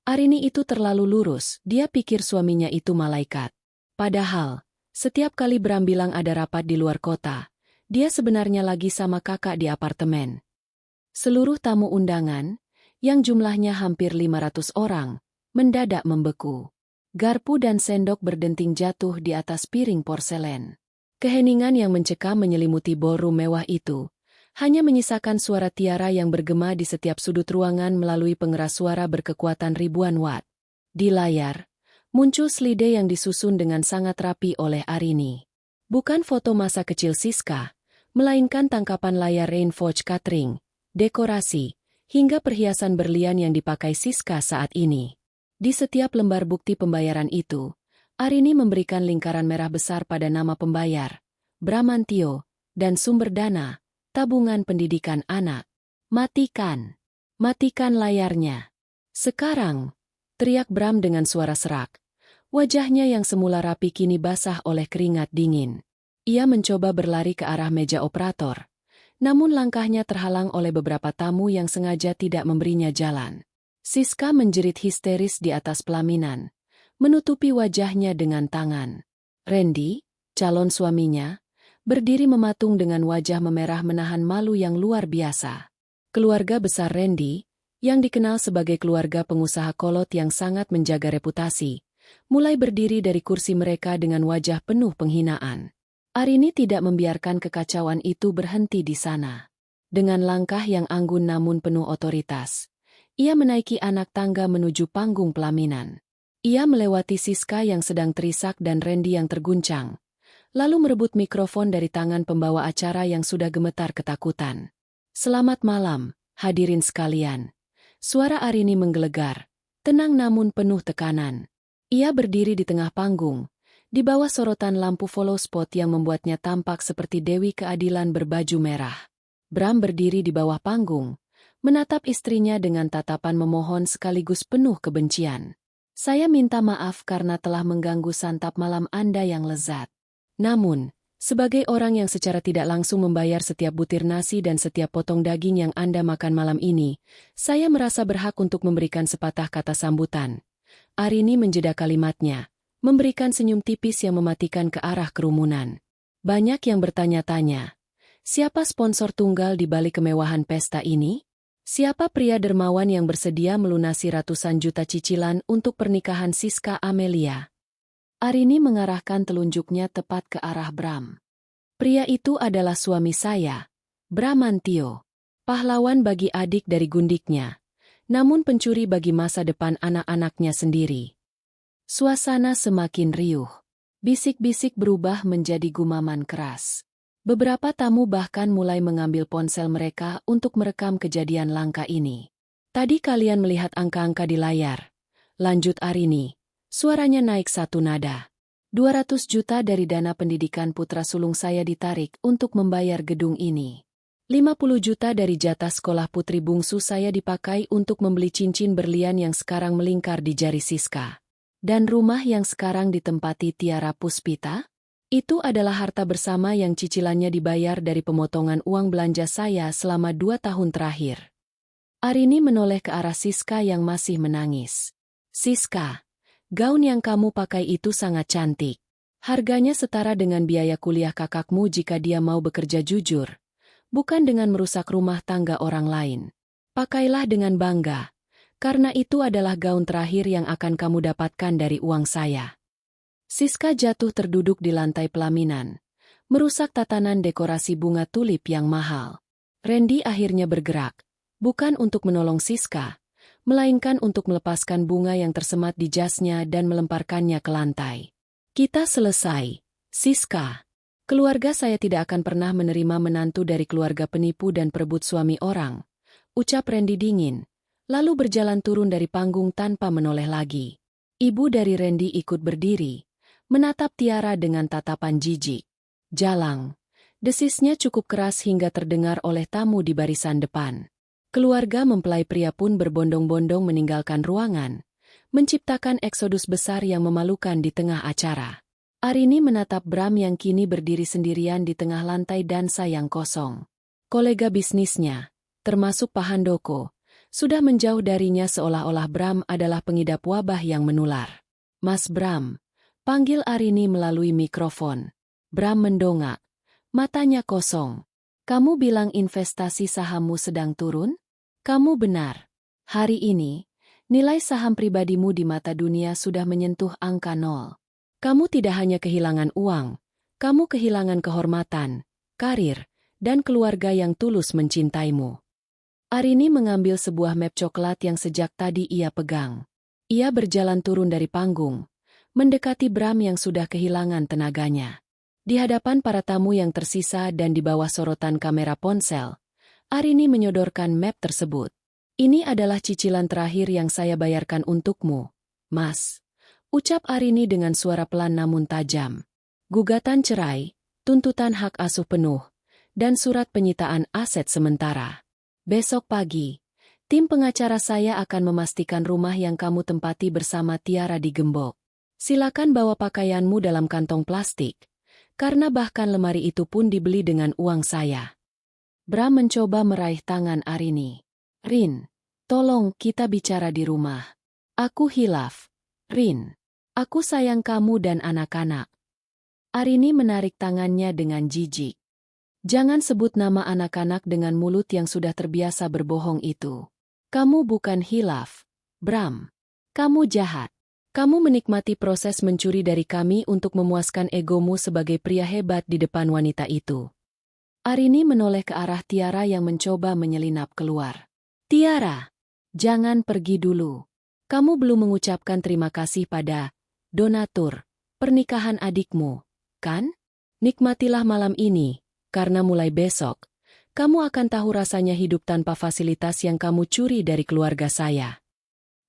Arini itu terlalu lurus, dia pikir suaminya itu malaikat. Padahal, setiap kali Bram bilang ada rapat di luar kota, dia sebenarnya lagi sama kakak di apartemen. Seluruh tamu undangan, yang jumlahnya hampir 500 orang, mendadak membeku. Garpu dan sendok berdenting jatuh di atas piring porselen. Keheningan yang mencekam menyelimuti ballroom mewah itu, hanya menyisakan suara Tiara yang bergema di setiap sudut ruangan melalui pengeras suara berkekuatan ribuan watt. Di layar, muncul slide yang disusun dengan sangat rapi oleh Arini. Bukan foto masa kecil Siska, melainkan tangkapan layar Rainforge catering, dekorasi, hingga perhiasan berlian yang dipakai Siska saat ini. Di setiap lembar bukti pembayaran itu, Arini memberikan lingkaran merah besar pada nama pembayar, Bramantio, dan sumber dana, tabungan pendidikan anak. Matikan! Matikan layarnya! Sekarang! Teriak Bram dengan suara serak. Wajahnya yang semula rapi kini basah oleh keringat dingin. Ia mencoba berlari ke arah meja operator. Namun langkahnya terhalang oleh beberapa tamu yang sengaja tidak memberinya jalan. Siska menjerit histeris di atas pelaminan, menutupi wajahnya dengan tangan. Randy, calon suaminya, berdiri mematung dengan wajah memerah menahan malu yang luar biasa. Keluarga besar Randy, yang dikenal sebagai keluarga pengusaha kolot yang sangat menjaga reputasi, mulai berdiri dari kursi mereka dengan wajah penuh penghinaan. Arini tidak membiarkan kekacauan itu berhenti di sana. Dengan langkah yang anggun namun penuh otoritas, ia menaiki anak tangga menuju panggung pelaminan. Ia melewati Siska yang sedang terisak dan Randy yang terguncang, lalu merebut mikrofon dari tangan pembawa acara yang sudah gemetar ketakutan. "Selamat malam, hadirin sekalian." Suara Arini menggelegar, tenang namun penuh tekanan. Ia berdiri di tengah panggung, di bawah sorotan lampu follow spot yang membuatnya tampak seperti Dewi Keadilan berbaju merah. Bram berdiri di bawah panggung, menatap istrinya dengan tatapan memohon sekaligus penuh kebencian. "Saya minta maaf karena telah mengganggu santap malam Anda yang lezat. Namun, sebagai orang yang secara tidak langsung membayar setiap butir nasi dan setiap potong daging yang Anda makan malam ini, saya merasa berhak untuk memberikan sepatah kata sambutan." Arini menjeda kalimatnya, memberikan senyum tipis yang mematikan ke arah kerumunan. Banyak yang bertanya-tanya, siapa sponsor tunggal di balik kemewahan pesta ini? Siapa pria dermawan yang bersedia melunasi ratusan juta cicilan untuk pernikahan Siska Amelia? Arini mengarahkan telunjuknya tepat ke arah Bram. "Pria itu adalah suami saya, Bramantio. Pahlawan bagi adik dari gundiknya, namun pencuri bagi masa depan anak-anaknya sendiri." Suasana semakin riuh. Bisik-bisik berubah menjadi gumaman keras. Beberapa tamu bahkan mulai mengambil ponsel mereka untuk merekam kejadian langka ini. "Tadi kalian melihat angka-angka di layar," lanjut Arini. Suaranya naik satu nada. 200 juta dari dana pendidikan putra sulung saya ditarik untuk membayar gedung ini. 50 juta dari jatah sekolah putri bungsu saya dipakai untuk membeli cincin berlian yang sekarang melingkar di jari Siska. Dan rumah yang sekarang ditempati Tiara Puspita? Itu adalah harta bersama yang cicilannya dibayar dari pemotongan uang belanja saya selama 2 tahun terakhir. Arini menoleh ke arah Siska yang masih menangis. "Siska, gaun yang kamu pakai itu sangat cantik. Harganya setara dengan biaya kuliah kakakmu jika dia mau bekerja jujur, bukan dengan merusak rumah tangga orang lain. Pakailah dengan bangga, karena itu adalah gaun terakhir yang akan kamu dapatkan dari uang saya." Siska jatuh terduduk di lantai pelaminan, merusak tatanan dekorasi bunga tulip yang mahal. Randy akhirnya bergerak, bukan untuk menolong Siska, melainkan untuk melepaskan bunga yang tersemat di jasnya dan melemparkannya ke lantai. Kita selesai, Siska. Keluarga saya tidak akan pernah menerima menantu dari keluarga penipu dan perebut suami orang, ucap Randy dingin, lalu berjalan turun dari panggung tanpa menoleh lagi. Ibu dari Randy ikut berdiri, menatap Tiara dengan tatapan jijik. Jalang. Desisnya cukup keras hingga terdengar oleh tamu di barisan depan. Keluarga mempelai pria pun berbondong-bondong meninggalkan ruangan, menciptakan eksodus besar yang memalukan di tengah acara. Arini menatap Bram yang kini berdiri sendirian di tengah lantai dansa yang kosong. Kolega bisnisnya, termasuk Pak Handoko, sudah menjauh darinya seolah-olah Bram adalah pengidap wabah yang menular. Mas Bram, panggil Arini melalui mikrofon. Bram mendongak, matanya kosong. Kamu bilang investasi sahammu sedang turun? Kamu benar. Hari ini, nilai saham pribadimu di mata dunia sudah menyentuh angka 0. Kamu tidak hanya kehilangan uang, kamu kehilangan kehormatan, karir, dan keluarga yang tulus mencintaimu. Arini mengambil sebuah map coklat yang sejak tadi ia pegang. Ia berjalan turun dari panggung, mendekati Bram yang sudah kehilangan tenaganya. Di hadapan para tamu yang tersisa dan di bawah sorotan kamera ponsel, Arini menyodorkan map tersebut. Ini adalah cicilan terakhir yang saya bayarkan untukmu, Mas. Ucap Arini dengan suara pelan namun tajam. Gugatan cerai, tuntutan hak asuh penuh, dan surat penyitaan aset sementara. Besok pagi, tim pengacara saya akan memastikan rumah yang kamu tempati bersama Tiara digembok. Silakan bawa pakaianmu dalam kantong plastik. Karena bahkan lemari itu pun dibeli dengan uang saya. Bram mencoba meraih tangan Arini. Rin, tolong kita bicara di rumah. Aku hilaf. Rin, aku sayang kamu dan anak-anak. Arini menarik tangannya dengan jijik. Jangan sebut nama anak-anak dengan mulut yang sudah terbiasa berbohong itu. Kamu bukan hilaf, Bram. Kamu jahat. Kamu menikmati proses mencuri dari kami untuk memuaskan egomu sebagai pria hebat di depan wanita itu. Arini menoleh ke arah Tiara yang mencoba menyelinap keluar. Tiara, jangan pergi dulu. Kamu belum mengucapkan terima kasih pada donatur pernikahan adikmu, kan? Nikmatilah malam ini, karena mulai besok, kamu akan tahu rasanya hidup tanpa fasilitas yang kamu curi dari keluarga saya.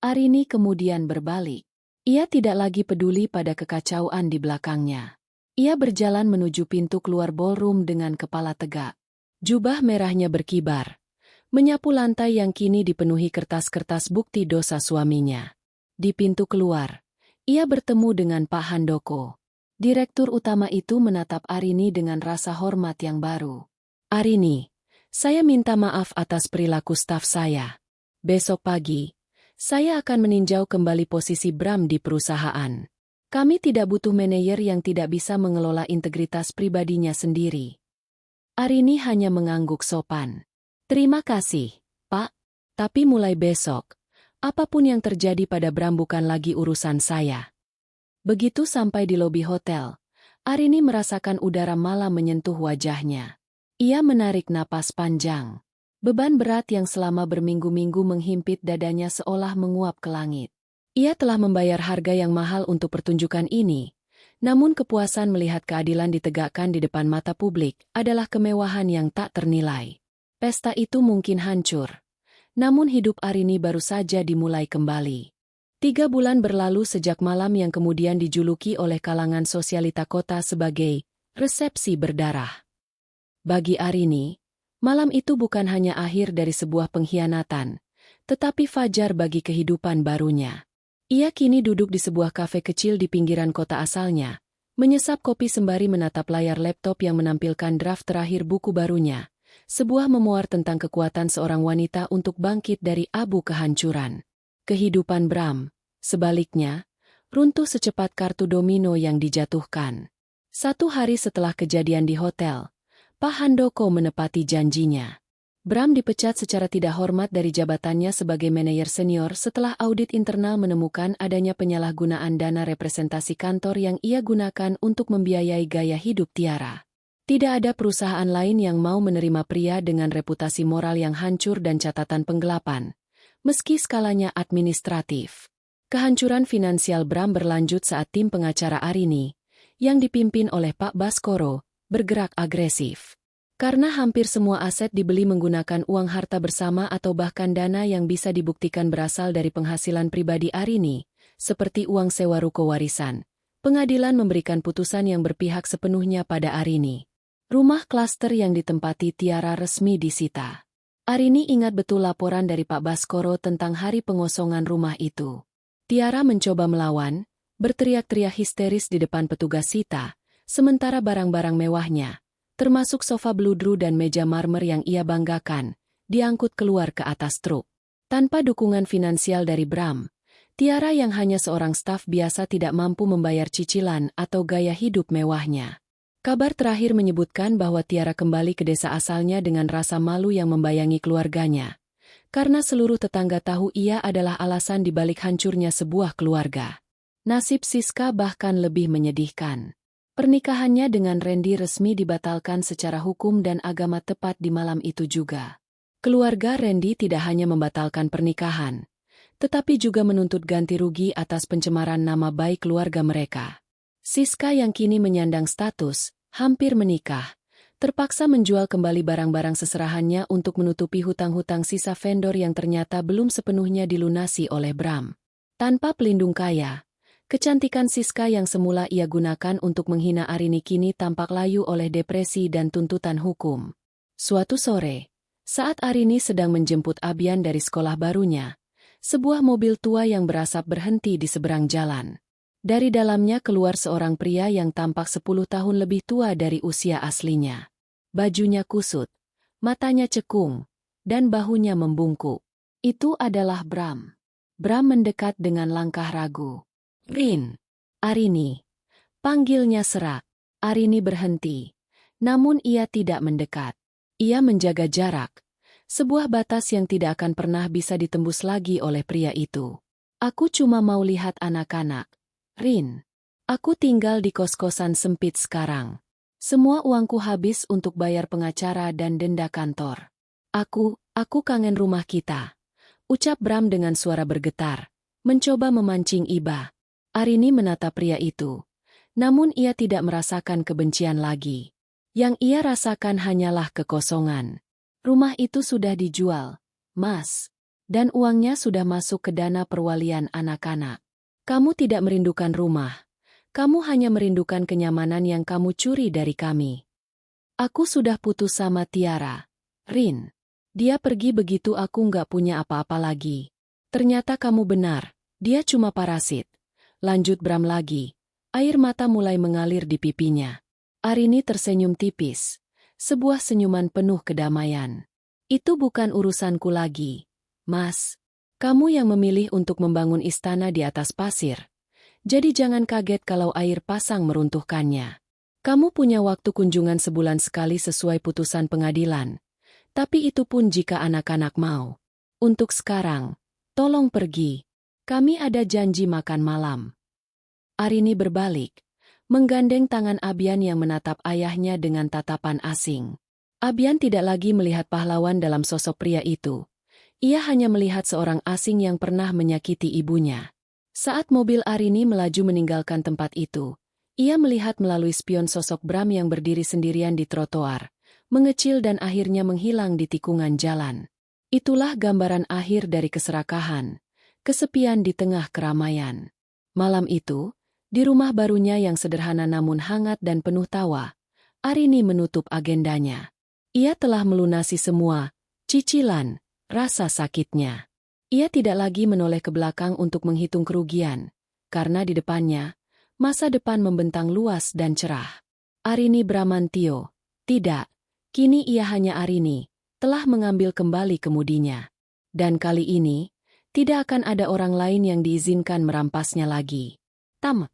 Arini kemudian berbalik. Ia tidak lagi peduli pada kekacauan di belakangnya. Ia berjalan menuju pintu keluar ballroom dengan kepala tegak. Jubah merahnya berkibar, menyapu lantai yang kini dipenuhi kertas-kertas bukti dosa suaminya. Di pintu keluar, ia bertemu dengan Pak Handoko. Direktur utama itu menatap Arini dengan rasa hormat yang baru. Arini, saya minta maaf atas perilaku staf saya. Besok pagi, saya akan meninjau kembali posisi Bram di perusahaan. Kami tidak butuh manajer yang tidak bisa mengelola integritas pribadinya sendiri. Arini hanya mengangguk sopan. Terima kasih, Pak. Tapi mulai besok, apapun yang terjadi pada Bram bukan lagi urusan saya. Begitu sampai di lobi hotel, Arini merasakan udara malam menyentuh wajahnya. Ia menarik napas panjang. Beban berat yang selama berminggu-minggu menghimpit dadanya seolah menguap ke langit. Ia telah membayar harga yang mahal untuk pertunjukan ini, namun kepuasan melihat keadilan ditegakkan di depan mata publik adalah kemewahan yang tak ternilai. Pesta itu mungkin hancur, namun hidup Arini baru saja dimulai kembali. 3 bulan berlalu sejak malam yang kemudian dijuluki oleh kalangan sosialita kota sebagai resepsi berdarah. Bagi Arini, malam itu bukan hanya akhir dari sebuah pengkhianatan, tetapi fajar bagi kehidupan barunya. Ia kini duduk di sebuah kafe kecil di pinggiran kota asalnya, menyesap kopi sembari menatap layar laptop yang menampilkan draft terakhir buku barunya, sebuah memoir tentang kekuatan seorang wanita untuk bangkit dari abu kehancuran. Kehidupan Bram, sebaliknya, runtuh secepat kartu domino yang dijatuhkan. 1 hari setelah kejadian di hotel, Pak Handoko menepati janjinya. Bram dipecat secara tidak hormat dari jabatannya sebagai manajer senior setelah audit internal menemukan adanya penyalahgunaan dana representasi kantor yang ia gunakan untuk membiayai gaya hidup Tiara. Tidak ada perusahaan lain yang mau menerima pria dengan reputasi moral yang hancur dan catatan penggelapan, meski skalanya administratif. Kehancuran finansial Bram berlanjut saat tim pengacara Arini, yang dipimpin oleh Pak Baskoro, bergerak agresif. Karena hampir semua aset dibeli menggunakan uang harta bersama atau bahkan dana yang bisa dibuktikan berasal dari penghasilan pribadi Arini, seperti uang sewa ruko warisan, pengadilan memberikan putusan yang berpihak sepenuhnya pada Arini. Rumah klaster yang ditempati Tiara resmi disita. Arini ingat betul laporan dari Pak Baskoro tentang hari pengosongan rumah itu. Tiara mencoba melawan, berteriak-teriak histeris di depan petugas sita, sementara barang-barang mewahnya, termasuk sofa bludru dan meja marmer yang ia banggakan, diangkut keluar ke atas truk. Tanpa dukungan finansial dari Bram, Tiara yang hanya seorang staf biasa tidak mampu membayar cicilan atau gaya hidup mewahnya. Kabar terakhir menyebutkan bahwa Tiara kembali ke desa asalnya dengan rasa malu yang membayangi keluarganya, karena seluruh tetangga tahu ia adalah alasan dibalik hancurnya sebuah keluarga. Nasib Siska bahkan lebih menyedihkan. Pernikahannya dengan Randy resmi dibatalkan secara hukum dan agama tepat di malam itu juga. Keluarga Randy tidak hanya membatalkan pernikahan, tetapi juga menuntut ganti rugi atas pencemaran nama baik keluarga mereka. Siska yang kini menyandang status, hampir menikah, terpaksa menjual kembali barang-barang seserahannya untuk menutupi hutang-hutang sisa vendor yang ternyata belum sepenuhnya dilunasi oleh Bram. Tanpa pelindung kaya, kecantikan Siska yang semula ia gunakan untuk menghina Arini kini tampak layu oleh depresi dan tuntutan hukum. Suatu sore, saat Arini sedang menjemput Abian dari sekolah barunya, sebuah mobil tua yang berasap berhenti di seberang jalan. Dari dalamnya keluar seorang pria yang tampak 10 tahun lebih tua dari usia aslinya. Bajunya kusut, matanya cekung, dan bahunya membungkuk. Itu adalah Bram. Bram mendekat dengan langkah ragu. "Rin." "Arini." Panggilnya serak. Arini berhenti. Namun ia tidak mendekat. Ia menjaga jarak. Sebuah batas yang tidak akan pernah bisa ditembus lagi oleh pria itu. "Aku cuma mau lihat anak-anak, Rin. Aku tinggal di kos-kosan sempit sekarang. Semua uangku habis untuk bayar pengacara dan denda kantor. Aku kangen rumah kita," ucap Bram dengan suara bergetar, mencoba memancing iba. Arini menatap pria itu, namun ia tidak merasakan kebencian lagi. Yang ia rasakan hanyalah kekosongan. Rumah itu sudah dijual, Mas, dan uangnya sudah masuk ke dana perwalian anak-anak. Kamu tidak merindukan rumah, kamu hanya merindukan kenyamanan yang kamu curi dari kami. Aku sudah putus sama Tiara, Rin. Dia pergi begitu aku nggak punya apa-apa lagi. Ternyata kamu benar, dia cuma parasit. Lanjut Bram lagi. Air mata mulai mengalir di pipinya. Arini tersenyum tipis. Sebuah senyuman penuh kedamaian. "Itu bukan urusanku lagi, Mas. Kamu yang memilih untuk membangun istana di atas pasir. Jadi jangan kaget kalau air pasang meruntuhkannya. Kamu punya waktu kunjungan sebulan sekali sesuai putusan pengadilan. Tapi itu pun jika anak-anak mau. Untuk sekarang, tolong pergi. Kami ada janji makan malam." Arini berbalik, menggandeng tangan Abian yang menatap ayahnya dengan tatapan asing. Abian tidak lagi melihat pahlawan dalam sosok pria itu. Ia hanya melihat seorang asing yang pernah menyakiti ibunya. Saat mobil Arini melaju meninggalkan tempat itu, ia melihat melalui spion sosok Bram yang berdiri sendirian di trotoar, mengecil dan akhirnya menghilang di tikungan jalan. Itulah gambaran akhir dari keserakahan. Kesepian di tengah keramaian. Malam itu, di rumah barunya yang sederhana namun hangat dan penuh tawa, Arini menutup agendanya. Ia telah melunasi semua cicilan, rasa sakitnya. Ia tidak lagi menoleh ke belakang untuk menghitung kerugian, karena di depannya, masa depan membentang luas dan cerah. Arini Bramantio, tidak, kini ia hanya Arini, telah mengambil kembali kemudinya. Dan kali ini, tidak akan ada orang lain yang diizinkan merampasnya lagi. Tamat.